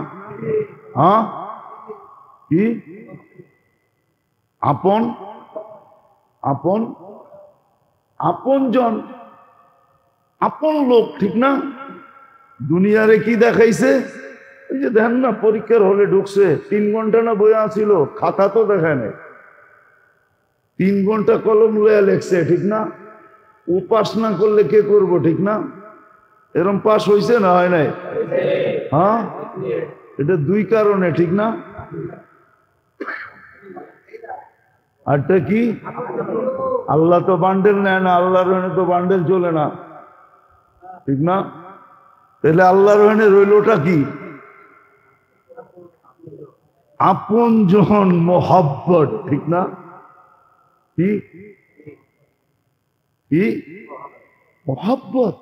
হ্যাঁ, কি আপন আপন আপন জন, আপন লোক, ঠিক না? দুনিয়ারে কি দেখাইছে? এই যে দেখেন না, পরীক্ষার হলে ঢুকছে, ৩ ঘন্টা না বইয়া ছিল, খাতা তো দেখায় নাই, ৩ ঘন্টা কলম লইয়া লেখছে, ঠিক না? ও পাস না করলে কে করবো, ঠিক না? এরকম পাস হয়েছে না হয় নাই? হ্যাঁ, এটা দুই কারণে, ঠিক না? আরটা কি? আল্লাহ তো বান্ডেল নেয় না, আল্লাহর রহনে তো বান্ডেল চলে না, ঠিক না? তাহলে আল্লাহর রহনে রইলটা কি? আপন জন, মোহাব্বত, ঠিক না? কি কি মোহাব্বত।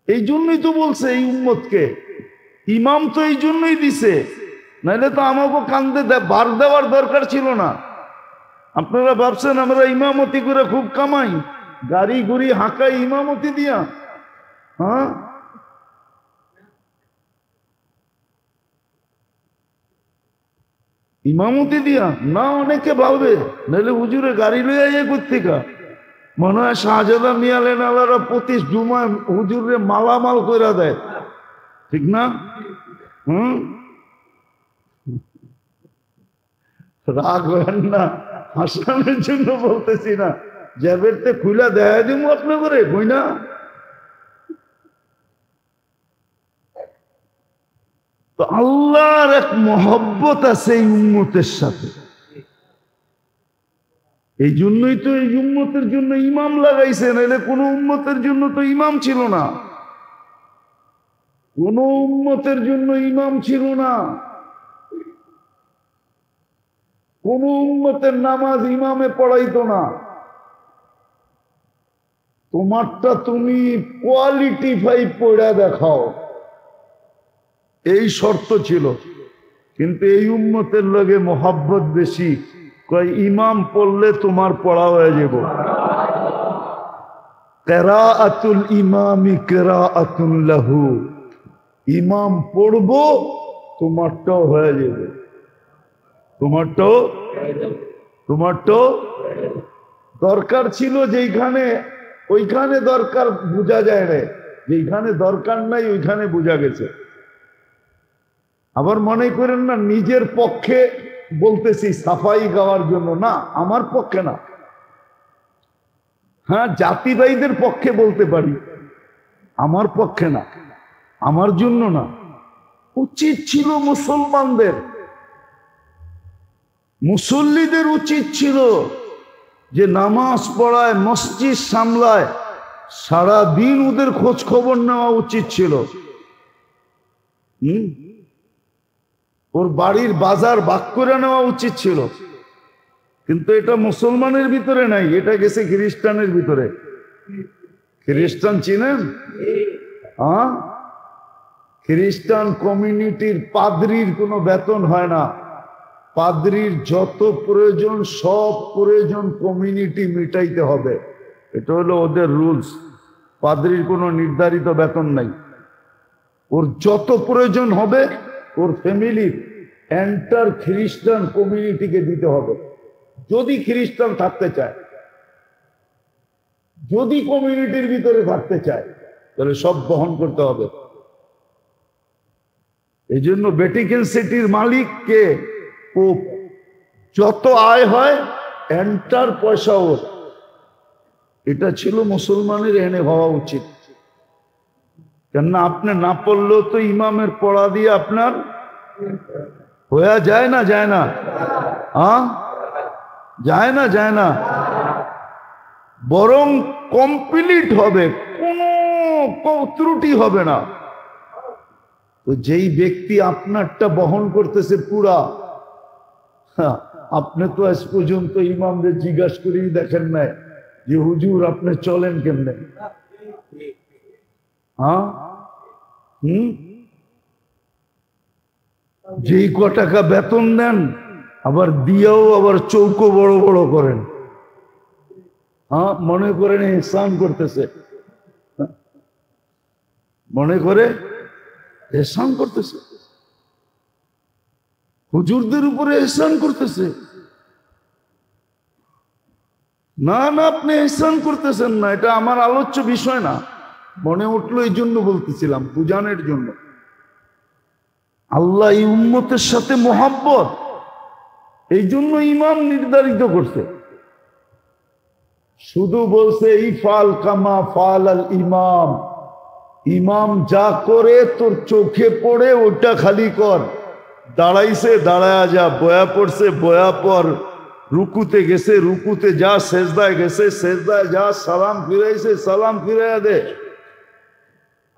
এই জন্যই তো বলছে এই উম্মতকে ইমাম তো এই জন্যই দিছে, নাইলে তো আমাকে কান্দে বার দেওয়ার দরকার ছিল না। আপনারা ভাবছেন আমরা ইমামতি করে খুব কামাই, গাড়ি গুড়ি হাঁকাই ইমামতি দিয়া? হ্যাঁ, ইমামতি দিয়া না, অনেকে ভাববে নাহলে হুজুরে গাড়ি লইয়া ইয়ে কোথেকা। মনে হয় শাহজাদা মিয়ালেন আলারা প্রতি জুমায় হুজুরে মালামাল কইরা দেয়, ঠিক না? রাগ হয় না, হাসানের জন্য বলতেছি না, জ্যাবেরতে খুলা দেয়া দিব আপনি করে কই না। তো আল্লাহর এক মহব্বত আছে এই উম্মতের সাথে, এই জন্যই তো এই উম্মতের জন্য ইমাম লাগাইছে, নাহলে কোন উম্মতের জন্য তো ইমাম ছিল না, কোন উম্মতের জন্য ইমাম ছিল না। কোন উম্মতের নামাজ ইমামে পড়াইতো না। তোমারটা তুমি কোয়ালিটি 5 পড়া দেখাও, এই শর্ত ছিল। কিন্তু এই উম্মতের লগে মোহাব্বত বেশি, কয় ইমাম পড়লে তোমার পড়া হয়ে যাব। কিরাআতুল ইমামি কিরাআতুন লাহু, ইমাম পড়বো তোমারটাও হয়ে যাবে, তোমারটাও দরকার ছিল যেইখানে, ওইখানে দরকার বোঝা যায় না, যেইখানে দরকার নাই ওইখানে বোঝা গেছে। আবার মনে করেন না নিজের পক্ষে বলতেছি সাফাই গাওয়ার জন্য, না, আমার পক্ষে না। হ্যাঁ, জাতি ভাইদের পক্ষে বলতে পারি, আমার পক্ষে না, আমার জন্য না। উচিত ছিল মুসলমানদের, মুসল্লিদের উচিত ছিল যে নামাজ পড়ায়, মসজিদ সামলায়, সারাদিন ওদের খোঁজ খবর নেওয়া উচিত ছিল। ওর বাড়ির বাজার ভাগ করে নেওয়া উচিত ছিল, কিন্তু এটা মুসলমানের ভিতরে নাই, এটা গেছে খ্রিস্টানের ভিতরে। খ্রিস্টান চিনেন? হ্যাঁ, খ্রিস্টান কমিউনিটির পাদ্রির কোনো বেতন হয় না। পাদ্রির যত প্রয়োজন সব প্রয়োজন কমিউনিটি মিটাইতে হবে, এটা হলো ওদের রুলস। পাদ্রির কোনো নির্ধারিত বেতন নাই। ওর যত প্রয়োজন হবে ওর ফ্যামিলির এন্টার খ্রিস্টান কমিউনিটিকে দিতে হবে। যদি খ্রিস্টান থাকতে চায়, যদি কমিউনিটির ভিতরে থাকতে চায়, তাহলে সব বহন করতে হবে। এই জন্য ভ্যাটিকান সিটির মালিককে পোপ, যত আয় হয় এন্টার পয়সা ওর। এটা ছিল মুসলমানের এনে হওয়া উচিত। কেননা আপনি না পড়লেও তো ইমামের পড়া দিয়ে আপনার হয়ে যায় না, যায় না? হ্যাঁ, যায় না, যায় না, বরং কমপ্লিট হবে, কোনো ত্রুটি হবে না। তো যেই ব্যক্তি আপনারটা বহন করতেছে পুরা, আপনি তো আজ পর্যন্ত ইমামদের জিজ্ঞাসা করেই দেখেন নাই যে হুজুর আপনি চলেন কেমনে? হ্যাঁ, যেই ক টাকা বেতন দেন আবার দিয়েও আবার চৌকো বড় বড় করেন। হ্যাঁ, মনে করেন এহসান করতেছে, মনে করে এহসান করতেছে, হুজুরদের উপরে এহসান করতেছে। না না, আপনি এহসান করতেছেন না, এটা আমার আলোচ্য বিষয় না। মনে উঠলো এই জন্য বলতেছিলাম, বুঝানোর জন্য। আল্লাহ এই উম্মতের সাথে মোহাব্বত, এই জন্য ইমাম নির্ধারিত করছে। শুধু বলছে ইফাল কামা ফাল আল ইমাম, ইমাম যা করে তোর চোখে পড়ে ওটা খালি কর। দাঁড়াইছে দাঁড়ায়া যা, বয়া পড়ছে বয়া পর, রুকুতে গেছে রুকুতে যা, সেজদায় গেছে সেজদায় যা, সালাম ফিরাইছে সালাম ফিরাইয়া দে।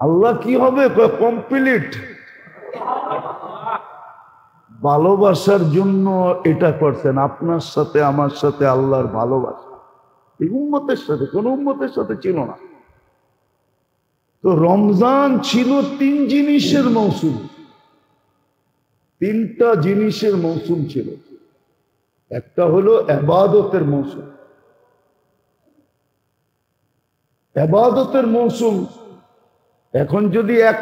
আল্লাহ কি হবে? কমপ্লিট। ভালোবাসার জন্য এটা করছেন, আপনার সাথে আমার সাথে আল্লাহর ভালোবাসা। এই উম্মতের সাথে, কোন উম্মতের সাথে ছিল না। তো রমজান ছিল তিন জিনিসের মৌসুম, তিনটা জিনিসের মৌসুম ছিল। একটা হলো ইবাদতের মৌসুম। ইবাদতের মৌসুম, এখন যদি এক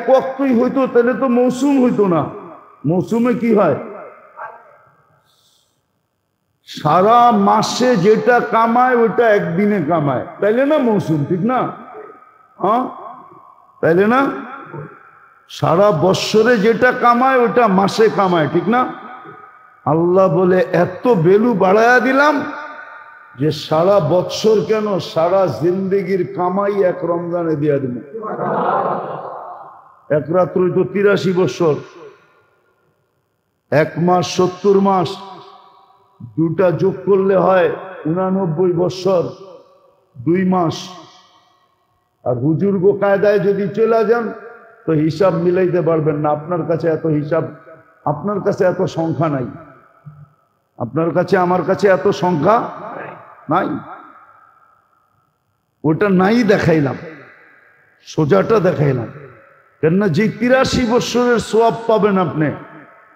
ওয়াক্তই হইতো তাহলে তো মৌসুম হইতো না। মৌসুমে কি হয়? সারা মাসে যেটা কামায় ওটা একদিনে কামায়, তাইলে না মৌসুম? ঠিক না? হ্যাঁ, তাইলে না? সারা বৎসরে যেটা কামায় ওটা মাসে কামায়, ঠিক না? আল্লাহ বলে এত ভ্যালু বাড়ায়া দিলাম যে সারা বৎসর কেন, সারা জিন্দেগির কামাই এক রমজানে দিয়া দিল। এক রাত্রই তো 83 বৎসর, এক মাস 70 মাস, দুটা যোগ করলে হয় 89 বৎসর 2 মাস। আর হুজুর গো কায়দায় যদি চলে যান তো হিসাব মিলাইতে পারবেন না। আপনার কাছে এত হিসাব, আপনার কাছে এত সংখ্যা নাই, আপনার কাছে আমার কাছে এত সংখ্যা নাই। ওটা নাই দেখাইলাম, সোজাটা দেখাইলাম। কেননা যে 83 বৎসরের সোয়াব পাবেন আপনি,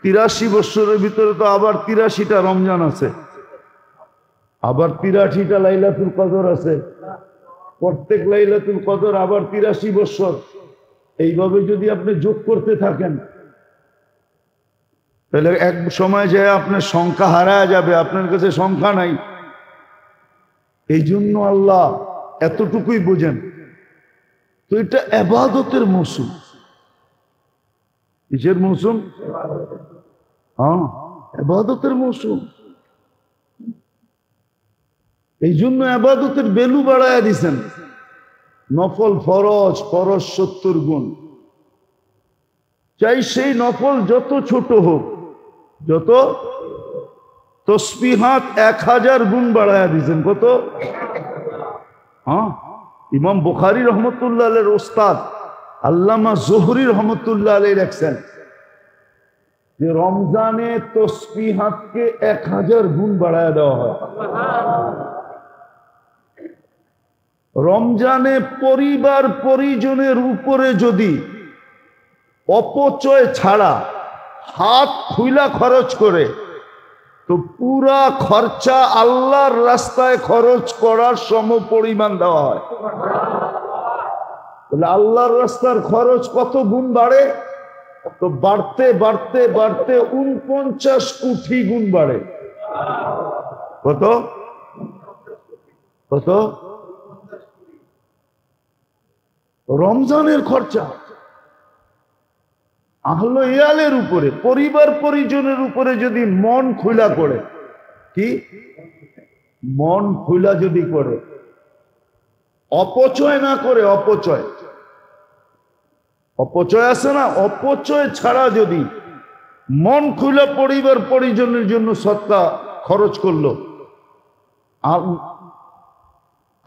83 বৎসরের ভিতরে তো আবার 83টা রমজান আছে, আবার 83টা লাইলাতুল কদর আছে, প্রত্যেক লাইলাতুল কদর আবার 83 বৎসর। এইভাবে যদি আপনি যোগ করতে থাকেন তাহলে এক সময় যায় আপনার সংখ্যা হারায় যাবে, আপনার কাছে সংখ্যা নাই। এই জন্য আল্লাহ এতটুকুই বোঝেন। তো এটা ইবাদতের মৌসুম। কিসের মৌসুম? হ্যাঁ, ইবাদতের মৌসুম। এই জন্য ইবাদতের ভ্যালু বাড়ায়া দিছেন। নফল ফরজ, ফরজ 70 গুণ, চাই সেই নফল যত ছোট হোক, যত তসবিহাত 1000 গুণ বাড়ায়া দিছেন। কত? হ্যাঁ, ইমাম বুখারী রহমতুল্লাহ আলাইহির ওস্তাদ আল্লামা জোহরি রহমতুল্লাহ আলাইহি লিখছেন যে রমজানে তসবিহাতকে 1000 গুণ বাড়ায় দেওয়া হয়। রমজানে পরিবার পরিজনের উপরে যদি অপচয় ছাড়া হাত খুইলা খরচ করে, তো পুরা খরচা আল্লাহর রাস্তায় খরচ করার সম পরিমাণ দেওয়া হয়। তাহলে আল্লাহর রাস্তার খরচ কত গুণ বাড়ে? তো বাড়তে বাড়তে বাড়তে 49 কোটি গুণ বাড়ে। কত কত? রমজানের খরচা আহলে ইয়ালের উপরে, পরিবার পরিজনের উপরে যদি মন খুলা করে, কি মন খুলা যদি করে, অপচয় না করে, অপচয় অপচয় আছে না, অপচয় ছাড়া যদি মন খুলে পরিবার পরিজনের জন্য সদকা খরচ করলো,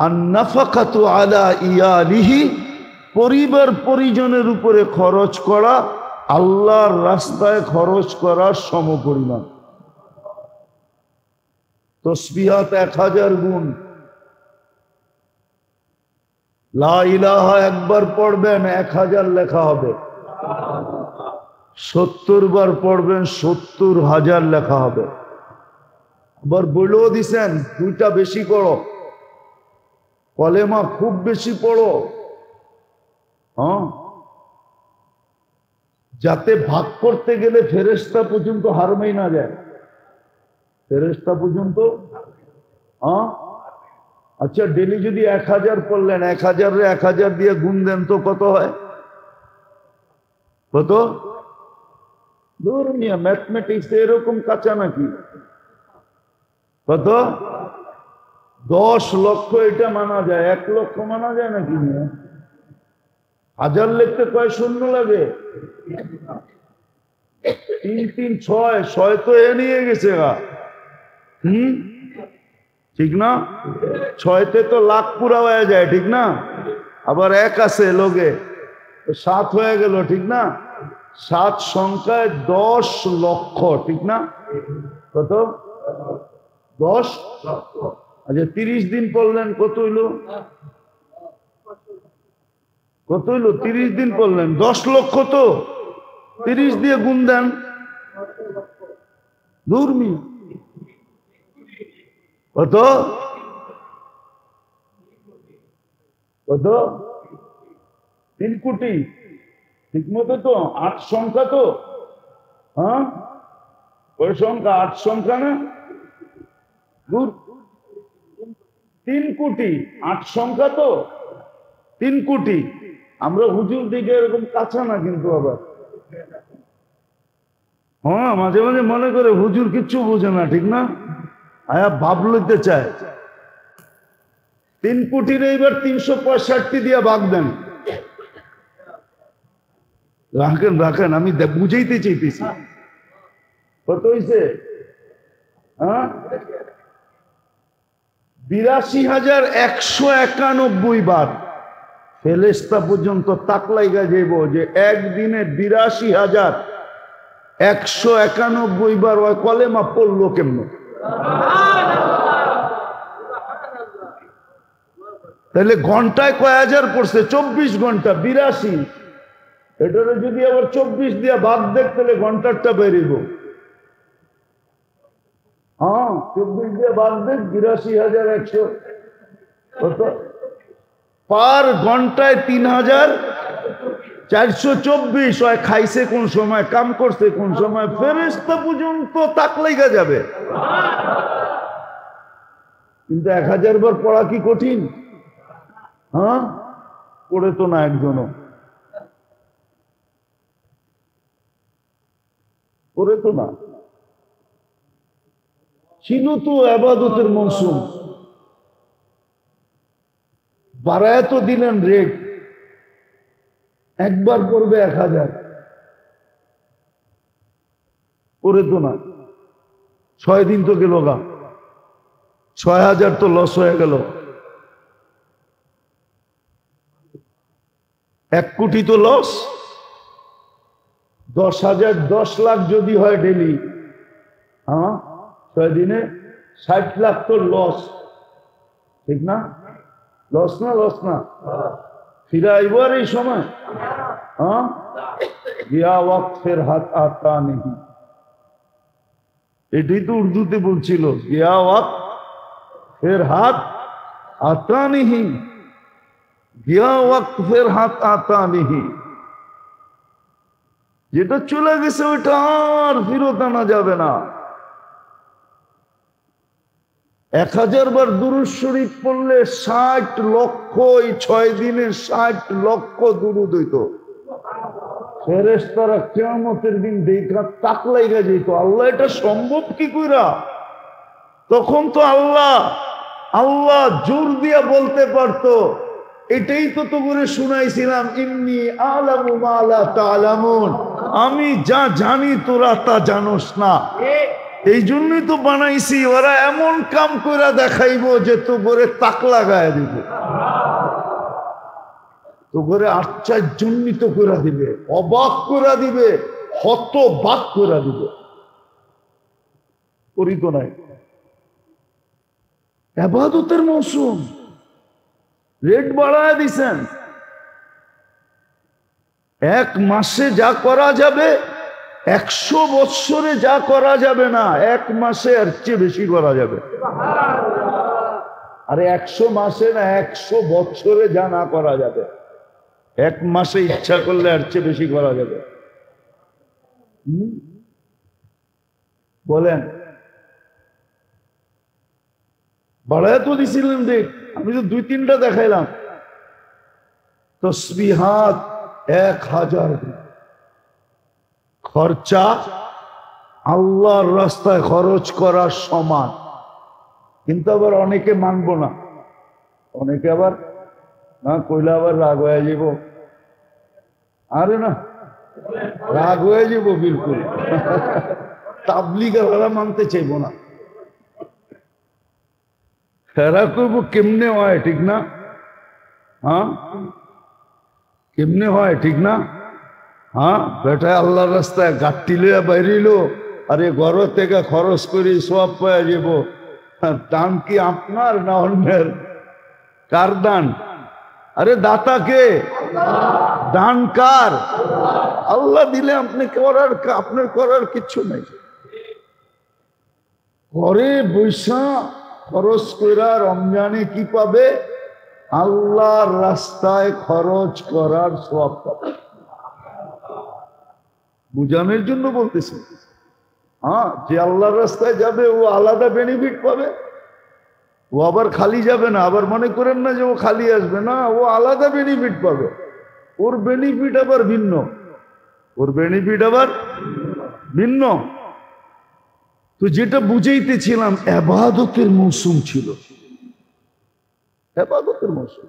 আন-নাফাকাতু আলা ইয়ালিহি, পরিবার পরিজনের উপরে খরচ করা আল্লাহর রাস্তায় খরচ করার সমপরিমাণ। তসবিহাত 1000 গুণ। লা ইলাহা একবার পড়বেন 1000 লেখা হবে, 70 বার পড়বেন 70,000 লেখা হবে। আবার বলেও দিছেন 2টা বেশি পড়ো, কলেমা খুব বেশি পড়ো, হ্যাঁ, যাতে ভাগ করতে গেলে ফেরেশতা পর্যন্ত হারমেই না যায়। ফেরেশতা পর্যন্ত, হ্যাঁ। আচ্ছা, ডেলি যদি 1000 পড়লেন, 1000 দিয়ে গুণ দেন তো কত হয়? কত? দূর মিয়া, ম্যাথমেটিক্স এরকম কাঁচা নাকি? কত? 10 লক্ষ এটা মানা যায়, 1 লক্ষ মানা যায় নাকি মিয়া? 1000 লিখতে কয় শূন্য লাগে? 3 3 6, 6 তো এ নিয়ে গেছে গা। ঠিক না? 6তে তো লাখ পুরা হয়ে যায়, ঠিক না? আবার 1 আছে লোকে, 7 হয়ে গেল, ঠিক না? 7 সংখ্যায় 10 লক্ষ, ঠিক না? কত? 10 লক্ষ। আচ্ছা, 30 দিন পড়লেন, কত হইল? কত হইল? 30 দিন পড়লেন 10 লক্ষ, তো 30 দিয়ে গুণ দেন। দুর্মি কত? কত? 3 কোটি। ঠিক মতো তো? 8 সংখ্যা তো, হ্যাঁ, ওই সংখ্যা 8 সংখ্যা না? 3 কোটি 8 সংখ্যা তো, 3 কোটি। আমরা হুজুর দিকে এরকম কাঁচা না কিন্তু, আবার হ্যাঁ, মাঝে মাঝে মনে করে হুজুর কিচ্ছু বোঝে না, ঠিক না? আয়া ভাব লইতে চায়। 3 কোটির এইবার 365 দিয়ে ভাগ দেন। রাখেন রাখেন, আমি বুঝাইতে চাইতেছি। কত হয়েছে? হ্যাঁ, 82,191 বার। ফেরেশতা পর্যন্ত তাক লাইগা যাইব যে একদিনে 82,191 বার ওই কলেমা পড়লো কেমনে। তাহলে ঘন্টায় কয় হাজার পড়ছে? 24 ঘন্টা, 82। এটারে যদি আবার 24 দিয়ে ভাগ দেখ, তাহলে ঘন্টারটা বেরিব। হ্যাঁ, 24 দিয়ে ভাগ দেখ, 82,100 কত? পার ঘন্টায় 3,424। হয় খাইছে কোন সময়, কাম করছে কোন সময়, ফেরেশতা পর্যন্ত তাক লাইগা যাবে। কিন্তু 1000 বার পড়া কি কঠিন? হ্যাঁ, পড়ে তো না একজনও, পড়ে তো না। ছিল তো ইবাদতের মৌসুম, বাড়ায় তো দিলেন রেট। একবার করবে 1000, করে তো না। 6 দিন তো গেল গা, 6000 তো লস হয়ে গেল। 1 কোটি তো লস। 10,000 10 লাখ যদি হয় ডেলি, হ্যাঁ 6 দিনে 60 লাখ তো লস, ঠিক না? লস না? লস না? ফিরে আইব আর এই সময়? হ্যাঁ, গিয়া ওয়াক্ত ফের হাত আতা নেই, এটাই তো উর্দুতে বলছিল, গিয়া ওয়াক্ত ফের হাত আতা নেই, গিয়া ওয়াক্ত ফের হাত আতা নেই। যেটা চলে গেছে ওইটা আর ফেরত আনা যাবে না। 1000 বার দুরূদ শরীফ পড়লে 60 লক্ষ, এই 6 দিনে 60 লক্ষ দুরূদ হইত। ফেরেশতারা কিয়ামতের দিন দেখা তাক লাইগা যেত, আল্লাহ এটা সম্ভব কি কইরা? তখন তো আল্লাহ জোর দিয়া বলতে পারতো, এটাই তো তোরে শুনাইছিলাম, ইন্নী আ'লামু মা লা তা'লামুন, আমি যা জানি তোরা তা জানোস না। এই জন্যই তো বানাইছি, ওরা এমন কাম কইরা দেখাইবো যে তোরে তাক লাগায় দিব, তোরে আশ্চর্যান্বিত করে দিবে, অবাক করে দিবে, হতবাক করে দিবে। করি তো নাই। ইবাদতের মৌসুম, রেট বাড়ায় দিছেন। 1 মাসে যা করা যাবে 100 বৎসরে যা করা যাবে না, 1 মাসে এর চেয়ে বেশি করা যাবে। আরে 100 মাসে না, 100 বৎসরে যা না করা যাবে, 1 মাসে ইচ্ছা করলে এর চেয়ে বেশি করা যাবে। বলেন, বাড়ায় তো দিছিলেন দেখ, আমি তো 2-3টা দেখাইলাম। তসবিহাত 1000, খরচা আল্লাহর রাস্তায় খরচ করার সমান। কিন্তু আবার অনেকে মানব না, অনেকে আবার না কইলে আবার রাগ হয়ে যাব। আরে না, রাগ হয়ে যাব বিলকুল। তাবলিগের ওরা মানতে চাইব না, এরা কইব কেমনে হয়, ঠিক না? হ্যাঁ, কেমনে হয়, ঠিক না? হ্যাঁ, বেটা আল্লাহর রাস্তায় গাঠটি লইয়া বাইরিল, আরে ঘর থেকে খরচ করে সব পাওয়া যাব। দান কি আপনার না অন্যের? কার দান? আরে দাতা কে? দান কার? আল্লাহ দিলে আপনি করার, আপনার করার কিচ্ছু নাই। ঘরে বৈশা খরচ কইরা রমজানে কি পাবে? আল্লাহর রাস্তায় খরচ করার সওয়াব পাবে। বুঝানোর জন্য বলতেছি। হ্যাঁ, যে আল্লাহর রাস্তায় যাবে ও আলাদা বেনিফিট পাবে, ও আবার খালি যাবে না। আবার মনে করেন না যে ও খালি আসবে না, ও আলাদা বেনিফিট পাবে। ওর বেনিফিট আবার ভিন্ন, ওর বেনিফিট আবার ভিন্ন। তো যেটা বুঝাইতেছিলাম, ইবাদতের মৌসুম ছিল, ইবাদতের মৌসুম।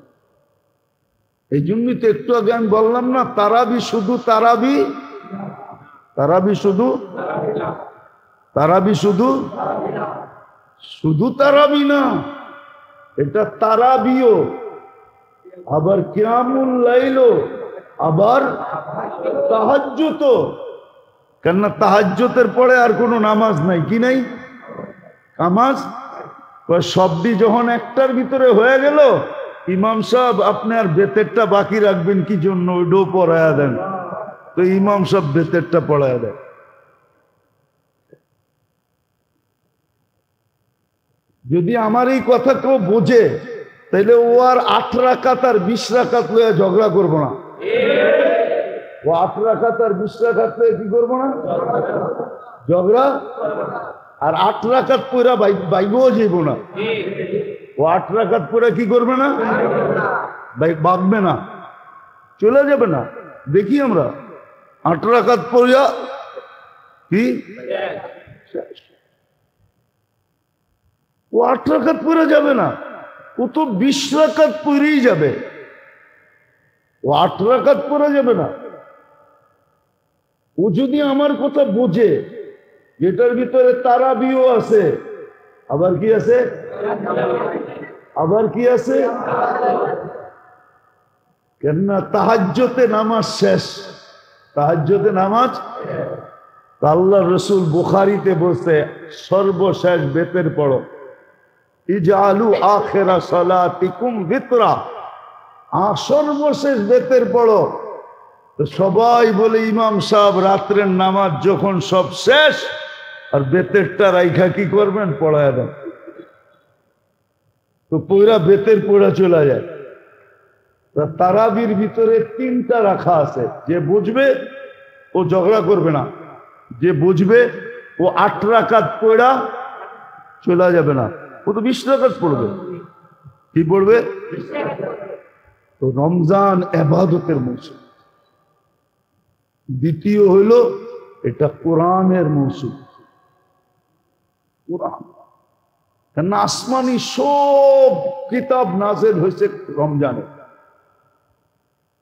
এই জন্যই তো একটু আগে আমি বললাম না, তারাবি শুধু তারাবি, তারাবি শুধু, তারাবি শুধু, শুধু তারাবি না, এটা তারাবিও, আবার কিয়ামুল লাইলও, আবার তাহাজ্জুদও। কেননা তাহাজ্জুদের পরে আর কোনো নামাজ নাই, কি নাই? নামাজ সবটি যখন একটার ভিতরে হয়ে গেল, ইমাম সাহেব আপনি আর বেতেরটা বাকি রাখবেন কি জন্য? ওইটাও পড়ায়া দেন। তো ইমাম সাহেব বেতেরটা পড়ায়া দেন। যদি আমার এই কথা কেউ বোঝে, তাহলে ও আর 8 রাকাত আর 20 রাকাত লইয়া ঝগড়া করবো না। ও 8 রাকাত আর 20 রাকাত লইয়া কি করবো না? ঝগড়া। আর 8 রাকাত পইরা বাইগও যাইব না। ও 8 রাকাত পইরা কি করবে না? ভাগবে না, চলে যাবে না। দেখি আমরা 8 রাকাত পড়িয়া কি ও 8 রাকাত পড়ে যাবে না, ও তো 20 রাকাত পড়েই যাবে। ও 8 রাকাত পড়ে যাবে না। ও যদি আমার কথা বোঝে, যেটার ভিতরে তারাবিও আছে, আবার কি আছে? আবার কি আছে? কেননা তাহাজ্জুদে নামাজ শেষ, তাহাজ্জুদে নামাজ। আল্লাহ রসুল বুখারীতে বলছে সর্বশেষ বেতের পড়ো, ইজআলু আখিরা সালাতিকুম বিতরা, সর্বশেষ বেতের পড়ো। তো সবাই বলে ইমাম সাহেব রাত্রের নামাজ যখন সব শেষ আর বেতেরটা রাইখা কি করবেন, পড়ায় দেন। তো পুরা বেতের পড়া চলে যায়। তারাবির ভিতরে 3টা রাখা আছে, যে বুঝবে ও ঝগড়া করবে না, যে বুঝবে ও 8 রাকাত পড়া চলে যাবে না, ও তো 20 রাকাত পড়বে। কি পড়বে? তো রমজান ইবাদতের মৌসুম। দ্বিতীয় হইল এটা কোরআনের মৌসুম। কোরআন, কেন আসমানি সব কিতাব নাজেল হয়েছে রমজানে।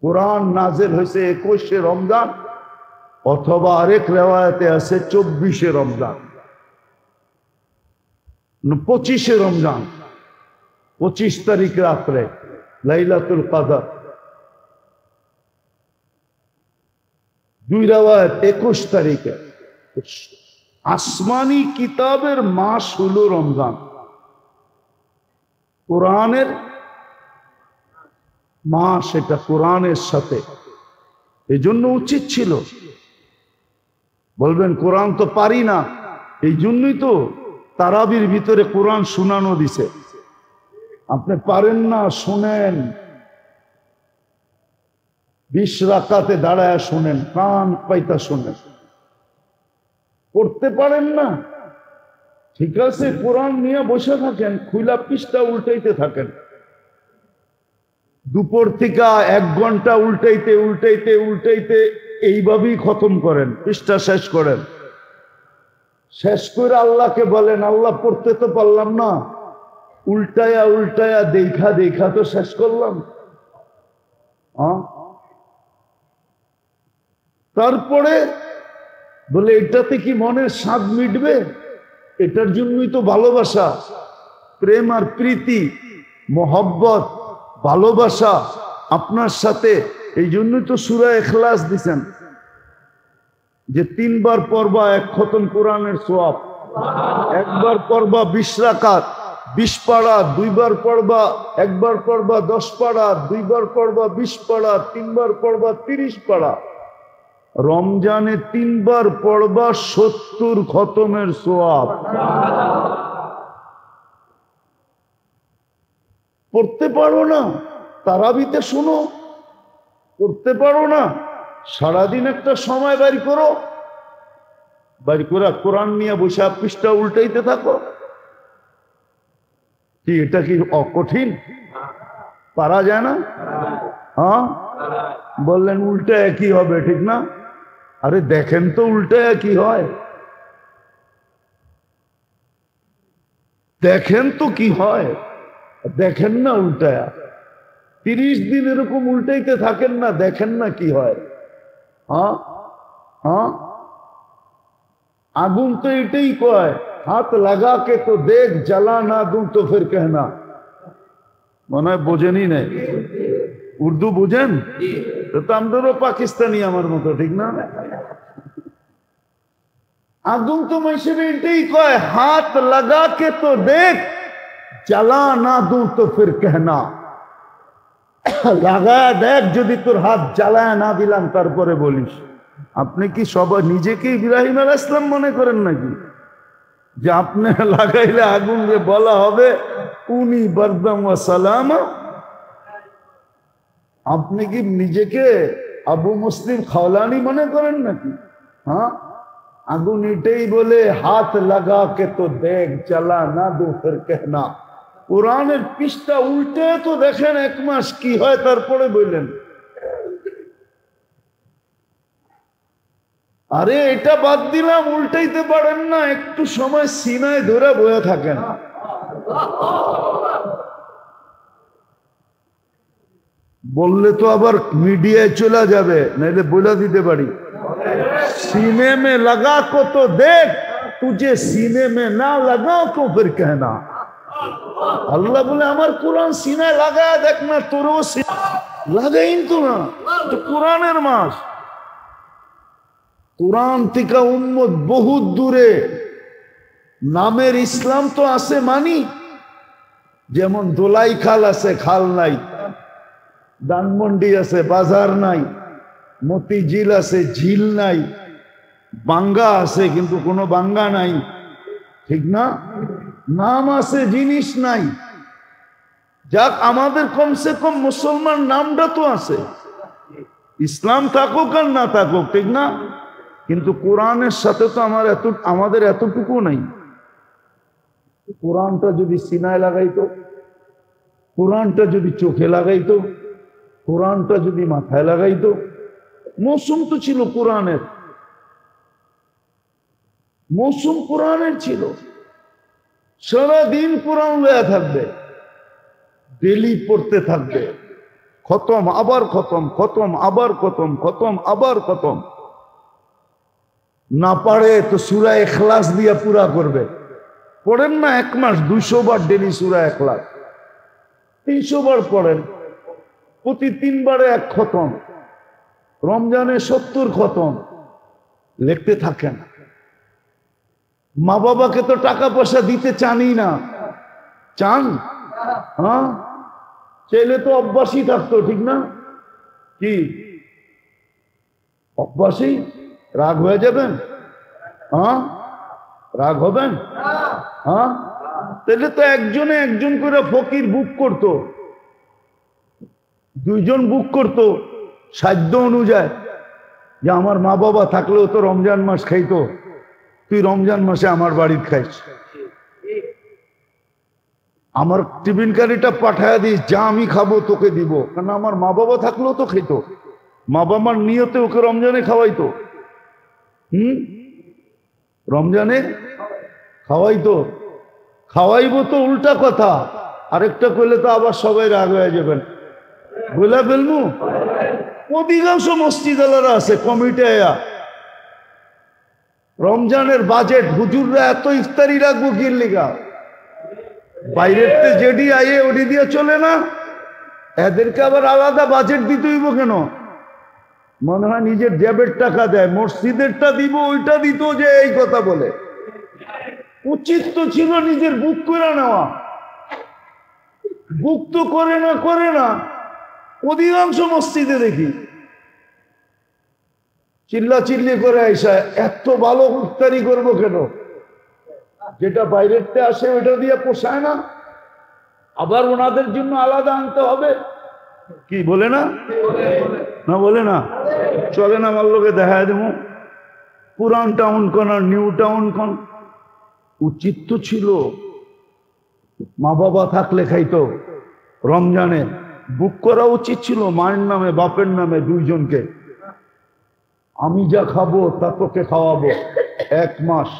কোরআন নাজেল হয়েছে 21শে রমজান, অথবা আরেক রেওয়ায়েতে আছে 24শে রমজান, 25শে রমজান, 25 তারিখ রাত্রে লাইলাতুল কদর। 2 রেওয়ায়েত 21 তারিখে। আসমানি কিতাবের মাস হলো রমজান, কোরআনের মাস, এটা কোরআনের সাথে। এই জন্য উচিত ছিল, বলবেন কোরআন তো পারি না, এই জন্যই তো তারাবির ভিতরে কোরআন শোনানো দিছে। আপনি পারেন না, শোনেন, 20 রাকাতে দাঁড়ায় শোনেন, কান পাইতা শোনেন। পড়তে পারেন না, ঠিক আছে, কোরআন নিয়ে বসে থাকেন, খুলা পৃষ্ঠা উল্টাইতে থাকেন। দুপুর থেকে 1 ঘন্টা উল্টাইতে উল্টাইতে উল্টাইতে এইভাবেই খতম করেন, পৃষ্ঠা শেষ করেন। শেষ করে আল্লাহকে বলেন, আল্লাহ পড়তে তো পারলাম না, উল্টায়া উল্টায়া দেখা দেখা তো শেষ করলাম। তারপরে বলে এটাতে কি মনের স্বাদ মিটবে? এটার জন্যই তো ভালোবাসা, প্রেম আর প্রীতি, মোহব্বত, ভালোবাসা আপনার সাথে। এই জন্যই তো সূরা ইখলাস দিছেন, যে 3 বার পড়বা 1 খতম কোরআনের সওয়াব, 1 বার পড়বা 20 রাকাত 20 পারা, 2 বার পড়বা 1 বার পড়বা 10 পারা, 2 বার পড়বা 20 পারা, 3 বার পড়বা 30 পারা। রমজানে 3 বার পড়বা 70 খতমের সওয়াব। পড়তে পারো না, তারাবিতে শুনো। পড়তে পারো না, সারাদিন একটা সময় বের করো, বের করে কোরআন নিয়ে বসে পৃষ্ঠা উল্টাইতে থাকো। কি এটা কি অকঠিন? পারা যায় না? হ্যাঁ, বললেন উল্টা একই হবে, ঠিক না? আরে দেখেন তো উল্টা একই হয়, দেখেন তো কি হয়, দেখেন না উল্টায়া। 30 দিন এরকম উল্টাইতে থাকেন না, দেখেন না কি হয়। হ্যাঁ হ্যাঁ, আগুন তো এটাই কয়, হাত লাগা কে তো দেখ, জ্বালা না दूं তো ফির कहना। মনে হয় বোঝেনই নাই, উর্দু বুঝেন তো আমাদেরও পাকিস্তানি আমার মতো, ঠিক না? আগুন তো হিসেবে এটাই কয়, হাত লাগা কে তো দেখ, জ্বালা না दूं তো ফির कहना। লাগায় দেখ, যদি তোর হাত জ্বালায় না দিলাম তারপরে বলিস। আপনি কি সবাই নিজেকে ইব্রাহিম আলাইহিস সালাম মনে করেন নাকি, যে আপনি লাগাইলে আগুন বলা হবে উনি বারদাম ওয়া সালামা? আপনি কি নিজেকে আবু মুসলিম খাওলানি মনে করেন নাকি? হ্যাঁ, আগুন এটাই বলে, হাত লাগা কে তো দেখ, জ্বালা না দো ফির कहना। কোরআনের পৃষ্ঠা উল্টে তো দেখেন 1 মাস কি হয়, তারপরে বললেন। আরে এটা বাদ দিলাম, উল্টাইতে পারেন না, একটু সময় সিনায় ধরে বয়ে থাকেন। বললে তো আবার মিডিয়ায় চলে যাবে, নাইলে বলে দিতে পারি, सीने में लगा को तो देख, तुझे सीने में ना लगा को फिर कहना। আল্লাহ বলে আমার কোরআন সিনায় লাগায় দেখ না, তোরও লাগাইন তো না, তো কোরআনের মাস। কোরআন থেকে উম্মত বহুত দূরে। নামের ইসলাম তো আছে মানি, যেমন দোলাই খাল আছে, খাল নাই। ধানমন্ডি আছে, বাজার নাই। মতিঝিল আছে, ঝিল নাই। বাঙ্গা আছে, কিন্তু কোনো বাঙ্গা নাই, ঠিক না? নাম আছে, জিনিস নাই। যাক, আমাদের কমসে কম মুসলমান নামটা তো আছে। ইসলাম থাকুক আর না থাকুক, ঠিক না? কিন্তু কোরআনের সাথে তো আমাদের এতটুকু নাই। কোরআনটা যদি সিনায় লাগাইতো, কোরআনটা যদি চোখে লাগাইতো, কোরআনটা যদি মাথায় লাগাইতো। মৌসুম তো ছিল কোরআনের, মৌসুম কোরআনের ছিল। সারাদিন কোরআন লয়া থাকবে, ডেলি পড়তে থাকবে। খতম আবার খতম, খতম আবার খতম, খতম আবার খতম। না পারে তো সূরা ইখলাস দিয়া পুরা করবে। পড়েন না, 1 মাস 200 বার ডেলি সূরা ইখলাস, 300 বার পড়েন, প্রতি 3 বারে 1 খতম। রমজানে 70 খতম লিখতে থাকেন। মা বাবাকে তো টাকা পয়সা দিতে চানই না, চান? হ্যাঁ, ছেলে তো অভ্যাসই থাকতো, ঠিক না? কি অভ্যাসই? রাগ হয়ে যাবেন? হ্যাঁ, রাগ হবেন? হ্যাঁ, তাহলে তো একজনে একজন করে ফকির বুক করতো, 2 জন বুক করতো সাধ্য অনুযায়ী, যে আমার মা বাবা থাকলেও তো রমজান মাস খাইতো, তুই রমজান মাসে আমার বাড়িতে খাইস, আমার টিফিন কারিটা পাঠায় দিস, যা আমি খাবো তোকে দিব। কারণ আমার মা বাবা থাকলেও তো খেতো, মা বাবার নিয়তে ওকে রমজানে খাওয়াইতো। রমজানে খাওয়াইতো, খাওয়াইবো তো উল্টা কথা, আরেকটা কইলে তো আবার সবাই রাগ হয়ে যাবেন, বলে ফেলবো। অধিকাংশ মসজিদালারা আছে কমিটি, রমজানের বাজেট হুজুররা এত ইফতারি রাখবো কি লিগা? বাইরের যেডি আইয়ে ওডি দিয়ে চলে না, এদেরকে আবার আলাদা বাজেট দিতে হইব কেন? মনে হয় নিজের জেবের টাকা দেয়, মসজিদেরটা দিব, ওইটা দিত যে, এই কথা বলে। উচিত তো ছিল নিজের বুক করে নেওয়া, বুক তো করে না। অধিকাংশ মসজিদে দেখি চিল্লা চিল্লি করে আইসা, এত ভালো ইফতারি করবো কেন? যেটা বাইরেরতে আসে ওইটা দিয়ে পোষায় না, আবার ওনাদের জন্য আলাদা আনতে হবে। কি বলে না? না বলে না? চলে না, আমার লোকে দেখা দেবো পুরান টাউন কোন আর নিউ টাউন কোন। উচিত তো ছিল মা বাবা থাকলে খাইতো, রমজানে বুক করা উচিত ছিল মায়ের নামে বাপের নামে 2 জনকে। আমি যা খাবো তা তোকে খাওয়াবো 1 মাস।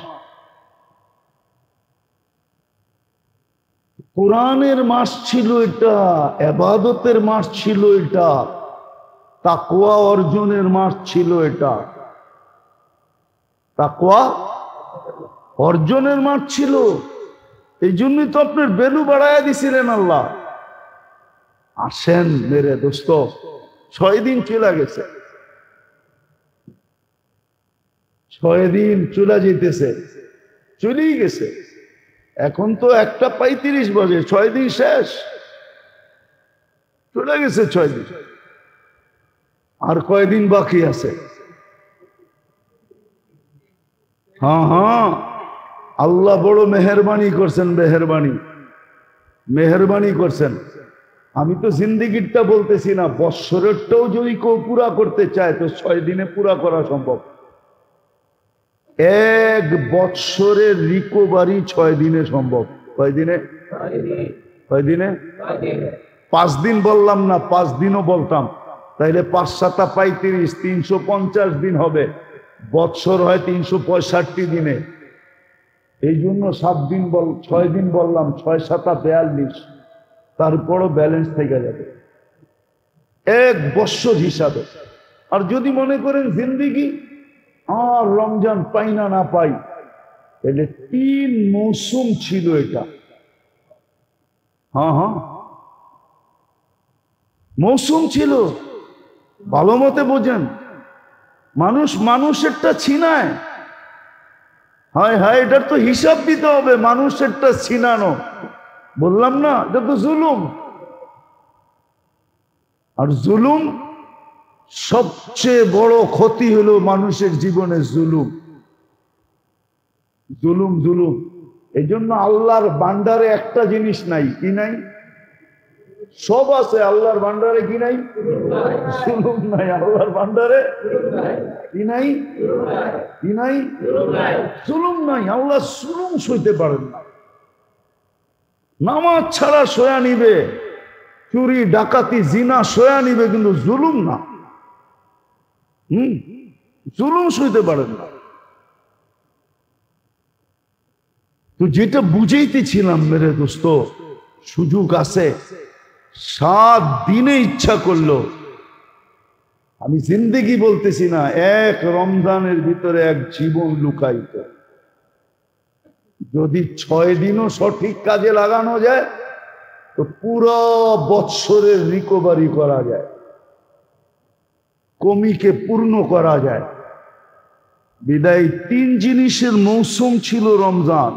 কোরআনের মাস ছিল এটা, ইবাদতের মাস ছিল এটা, তাকওয়া অর্জনের মাস ছিল এটা, তাকওয়া অর্জনের মাস ছিল। এই জন্যই তো আপনার ভ্যালু বাড়াইয়া দিছিলেন আল্লাহ। আসেন মেরে দোস্ত, 6 দিন চলে গেছে, 6 দিন চলে যেতেছে, চলেই গেছে। এখন তো 1:35 বাজে, 6 দিন শেষ, চলে গেছে 6 দিন। আর কয়দিন বাকি আছে? হ্যাঁ, আল্লাহ বড় মেহেরবানি করছেন, মেহেরবানি করছেন। আমি তো জিন্দিগিরটা বলতেছি না, বৎসরেরটাও যদি কেউ পুরা করতে চায় তো 6 দিনে পুরা করা সম্ভব। 1 বৎসরের রিকভারি 6 দিনে সম্ভব। কয় দিনে? 5 দিন বললাম না, 5 দিনও বলতাম, তাইলে 5 7 35, 350 দিন হবে। বৎসর হয় 365 দিনে, এই জন্য 6 দিন বললাম, 6 7 42, তারপরও ব্যালেন্স থেকে যাবে 1 বৎসর হিসাবে। আর যদি মনে করেন জিন্দিগি আর রমজান পাই না পাই, তাহলে 3 মৌসুম ছিল এটা। হ্যাঁ হ্যাঁ, মৌসুম ছিল। ভালো মতে বোঝেন, মানুষ মানুষেরটা ছিনায়। হায় হায়, এটার তো হিসাব দিতে হবে। মানুষেরটা ছিনানো, বললাম না, এটা তো জুলুম। আর জুলুম, সবচেয়ে বড় ক্ষতি হলো মানুষের জীবনে জুলুম। জুলুম জুলুম। এই জন্য আল্লাহর ভান্ডারে একটা জিনিস নাই। কি নাই? সব আছে আল্লাহর ভান্ডারে। কি নাই? জুলুম নাই আল্লাহর ভান্ডারে। কি নাই? কি নাই? জুলুম নাই। আল্লাহ জুলুম সইতে পারেন না। নামাজ ছাড়া সয়া নিবে, চুরি ডাকাতি জিনা সয়া নিবে, কিন্তু জুলুম না। জুলুম সইতে পারেন না। তো যেটা বুঝাইতেছিলাম মেরে দোস্ত, সুযোগ আছে। 7 দিনে ইচ্ছা করলো, আমি জিন্দেগি বলতেছি না, এক রমজানের ভিতরে এক জীবন লুকাইত। যদি 6 দিনও সঠিক কাজে লাগানো যায় তো পুরো বৎসরের রিকভারি করা যায়, কমিকে পূর্ণ করা যায়। বিদায় 3 জিনিসের মৌসুম ছিল রমজান।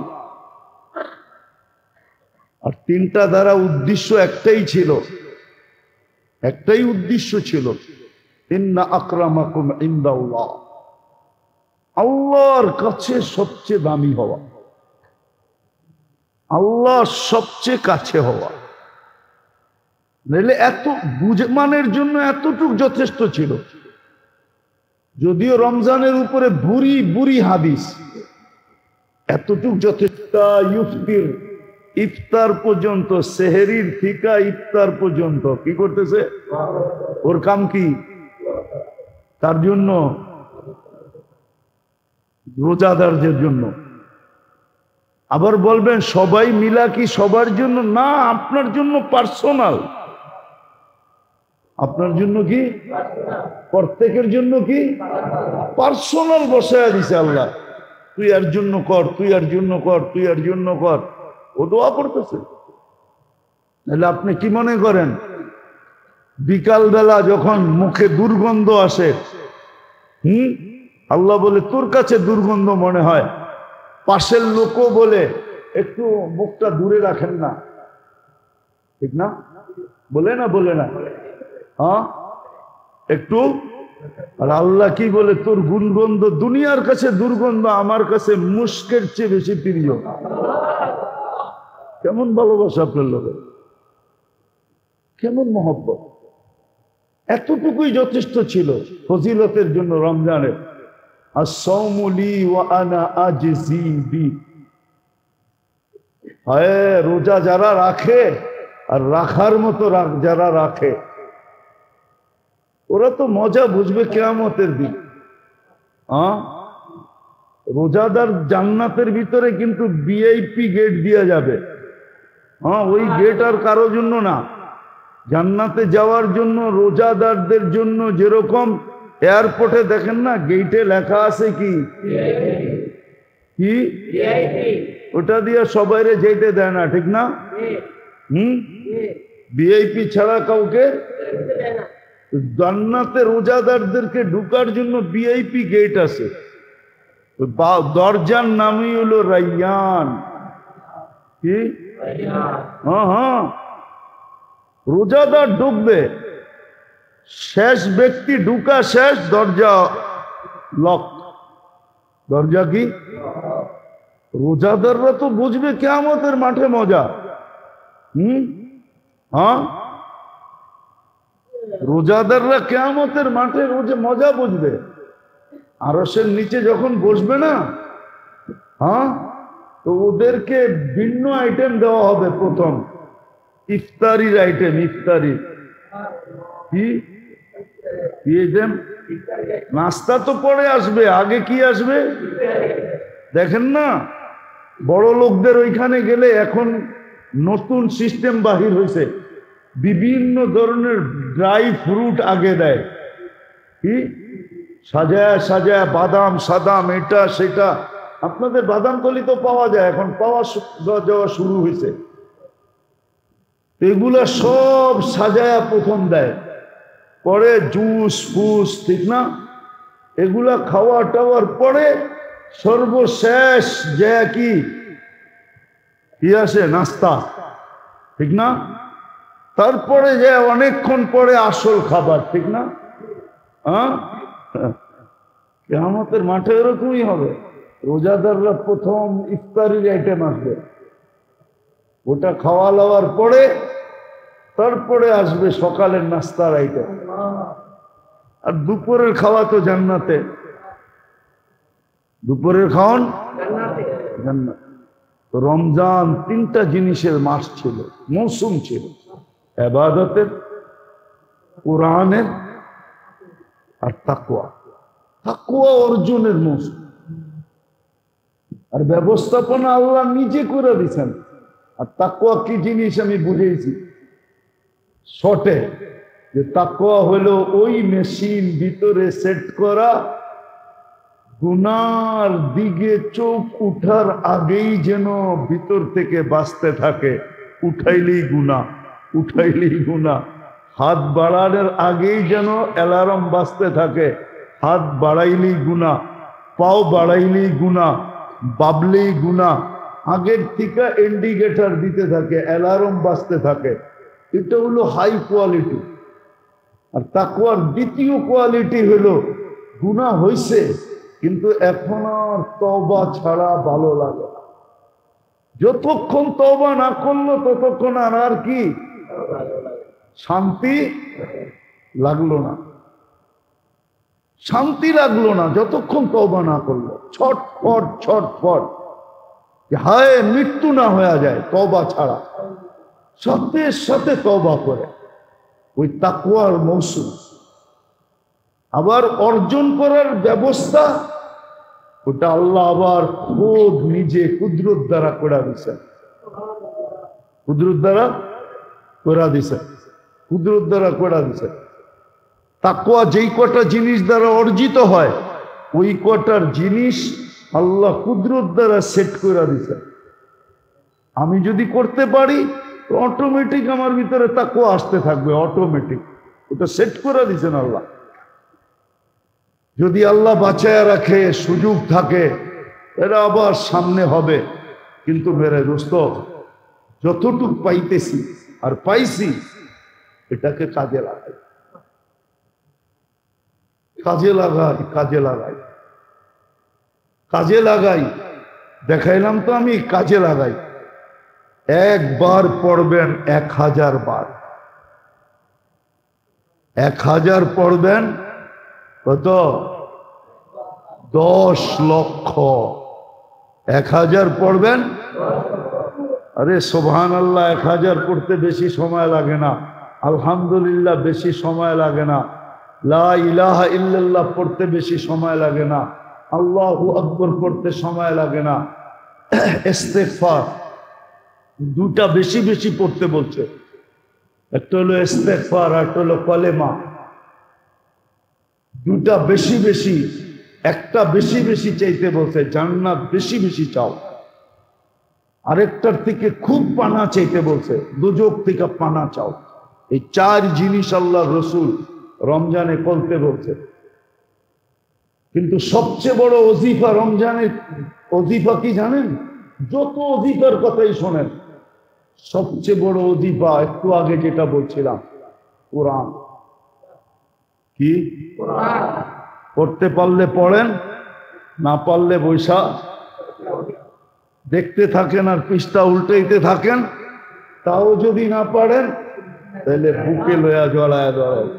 আর 3টা দ্বারা উদ্দেশ্য একটাই ছিল, একটাই উদ্দেশ্য ছিল, ইন্না আকরামাকুম ইনদাল্লাহ, আল্লাহর কাছে সবচেয়ে দামি হওয়া, আল্লাহ সবচেয়ে কাছে হওয়া। নইলে এত বুঝমানের জন্য এতটুক যথেষ্ট ছিল। যদিও রমজানের উপরে বুড়ি বুড়ি হাদিস, এতটুক যথেষ্ট। ইফতির, ইফতার পর্যন্ত, সেহরির থিকা ইফতার পর্যন্ত কি করতেছে? ওর কাম কি? তার জন্য, রোজাদারদের জন্য। আবার বলবেন সবাই মিলা কি সবার জন্য? না, আপনার জন্য পার্সোনাল। আপনার জন্য কি? প্রত্যেকের জন্য কি? পার্সোনাল বসায়া দিছে আল্লাহ। তুই এর জন্য কর, তুই এর জন্য কর, তুই এর জন্য কর। ও দোয়া করতেছে। তাহলে আপনি কি মনে করেন, বিকালবেলা যখন মুখে দুর্গন্ধ আসে, আল্লাহ বলে তোর কাছে দুর্গন্ধ মনে হয়, পাশের লোকও বলে একটু মুখটা দূরে রাখেন না, ঠিক না? বলে না? বলে না? হ্যাঁ, একটু। আর আল্লাহ কি বলে, তোর গুণগন্ধ দুনিয়ার কাছে দুর্গন্ধ, আমার কাছে মুস্কের চেয়ে বেশি প্রিয়। কেমন ভালোবাসা আপনার লোকের, কেমন মহব্বত। এতটুকুই যথেষ্ট ছিল ফজিলতের জন্য রমজানের। as-sawmu li wa ana ajzi bi, হায় রোজা যারা রাখে আর রাখার মতো যারা রাখে, ওরা তো মজা বুঝবে কিয়ামতের দিন। রোজাদার জান্নাতের ভিতরে কিন্তু ভিআইপি গেট দেয়া যাবে। ওই গেট আর কারোর জন্য না। জান্নাতে যাওয়ার জন্য রোজাদারদের জন্য যেরকম এয়ারপোর্টে দেখেন না গেটে লেখা আছে কি কি ওটা দিয়ে সবাইরে যেতে দেয় না, ঠিক না? ভিআইপি ছাড়া কাউকে। জান্নাতে রোজাদারদেরকে ঢুকার জন্য ভিআইপি গেট আছে। দরজার নামই হলো রাইয়ান। কি? হ্যাঁ, রোজাদার ঢুকবে, শেষ ব্যক্তি ঢুকা শেষ, দরজা লক। দরজা কি? রোজাদাররা তো বুঝবে কিয়ামতের মাঠে মজা। হ্যাঁ, রোজাদাররা কিয়ামতের মাঠে রোজে মজা বুঝবে। আরশের নিচে যখন বসবে না, তো ওদেরকে ভিন্ন আইটেম দেওয়া হবে। প্রথম ইফতারির আইটেম। ইফতারি কি? নাস্তা তো পরে আসবে, আগে কি আসবে দেখেন না? বড় লোকদের ওইখানে গেলে এখন নতুন সিস্টেম বাহির হয়েছে, বিভিন্ন ধরনের ড্রাই ফ্রুট আগে দেয়। কি? সাজায় সাজায় বাদাম সাদাম এটা সেটা। আপনাদের বাদাম কলি তো পাওয়া যায়, এখন পাওয়া যাওয়া শুরু হয়েছে। এগুলা সব সাজায়া প্রথম দেয়, পরে জুস ফুস, ঠিক না? এগুলা খাওয়া টাওয়ার পরে সর্বশেষ যে কি আসে? নাস্তা, ঠিক না? তারপরে যে অনেকক্ষণ পরে আসল খাবার, ঠিক না? হ্যাঁ, কিয়ামতের মাঠে এরকমই হবে। রোজাদাররা প্রথম ইফতারির আইটেম আসবে, ওটা খাওয়া লওয়ার পরে তারপরে আসবে সকালের নাস্তার আইটেম। আর দুপুরের খাওয়া তো জান্নাতে, দুপুরের খাওয়ান জান্নাত। রমজান 3টা জিনিসের মাস ছিল, মৌসুম ছিল, ইবাদতের, কোরআনের আর তাকওয়া। তাকওয়া অর্জনের মৌসুম। আর ব্যবস্থাপনা আল্লাহ নিজে করে দিচ্ছেন। আর তাকওয়া কি জিনিস আমি বুঝেছি শর্টে, যে তাকওয়া হলো ওই মেশিন ভিতরে সেট করা, গুনার দিকে চোখ উঠার আগেই যেন ভিতর থেকে বাঁচতে থাকে। উঠাইলেই গুনাহ, উঠাইলেই গুনাহ। হাত বাড়ানোর আগেই যেন অ্যালার্ম বাজতে থাকে, হাত বাড়াইলেই গুনাহ, পাও বাড়াইলেই গুনাহ, বাবলেই গুনাহ। আগের থেকে ইন্ডিকেটর দিতে থাকে, অ্যালার্ম বাজতে থাকে। এটা হলো হাই কোয়ালিটি। আর তাকওয়ার দ্বিতীয় কোয়ালিটি হলো গুনাহ হইছে কিন্তু এখন আর তওবা ছাড়া ভালো লাগে না। যতক্ষণ তওবা না করলো ততক্ষণ আর কি শান্তি লাগলো না, শান্তি লাগলো না যতক্ষণ তওবা না করলো। ছটফট ছটফট, হায় মৃত্যু না হয়ে যায় তওবা ছাড়া। সাথে সাথে তওবা করে, ওই তাকওয়ার মৌসুম। আবার অর্জন করার ব্যবস্থা ওটা আল্লাহ আবার খুব নিজে কুদরত দ্বারা করে দিছেন, কুদরত দ্বারা করে দিছেন, কুদরত দ্বারা করে দিছেন। তাকওয়া যেই কটা জিনিস দ্বারা অর্জিত হয় ওই কটার জিনিস আল্লাহ কুদরত দ্বারা সেট করে দিছেন। আমি যদি করতে পারি অটোমেটিক আমার ভিতরে তাকওয়া আসতে থাকবে, অটোমেটিক। ওটা সেট করে দিছেন আল্লাহ। যদি আল্লাহ বাঁচায় রাখে, সুযোগ থাকে, এরা আবার সামনে হবে। কিন্তু মেরে দোস্ত, যতটুক পাইতেছি আর পাইছি এটাকে কাজে লাগাই, কাজে লাগাই, কাজে লাগাই, কাজে লাগাই। দেখাইলাম তো আমি, কাজে লাগাই। একবার পড়বেন 1000 বার, 1000 পড়বেন কত? 10 লক্ষ। 1000 পড়বেন, আরে সুবহানাল্লাহ। 1000 পড়তে বেশি সময় লাগে না, আলহামদুলিল্লাহ বেশি সময় লাগে না, লা ইলাহা ইল্লাল্লাহ পড়তে বেশি সময় লাগে না, আল্লাহু আকবার পড়তে সময় লাগে না। ইস্তেগফার দুটা বেশি বেশি পড়তে বলছে, একটা হলো ইস্তেগফার আর একটা হলো কলেমা। দুটা বেশি বেশি, একটা বেশি বেশি চাইতে বলছে, জান্নাত বেশি বেশি চাও। আরেকটার থেকে খুব পানা চাইতে বলছে, দুজক থেকে পানা চাও। এই 4 জিনিস আল্লাহ রসুল রমজানে করতে বলছে। কিন্তু সবচেয়ে বড় ওজিফা রমজানের ওজিফা কি জানেন? যত ওজিফার কথাই শোনেন, সবচেয়ে বড় ওজিফা একটু আগে যেটা বলছিলাম, কোরআন। কি পড়তে পারলে পড়েন, না পারলে বৈশা দেখতে থাকেন আর পৃষ্ঠা উল্টাইতে থাকেন। তাও যদি না পারেন তাহলে বুকে লয়া জড়ায় ধরেন,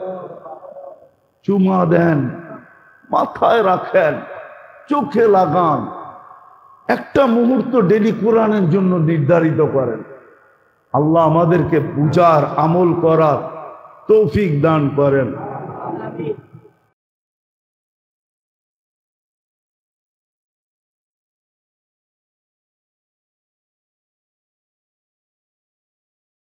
চুমা দেন, মাথায় রাখেন, চোখে লাগান। একটা মুহূর্ত ডেলি কোরআনের জন্য নির্ধারিত করেন। আল্লাহ আমাদেরকে বুঝার, আমল করার তৌফিক দান করেন।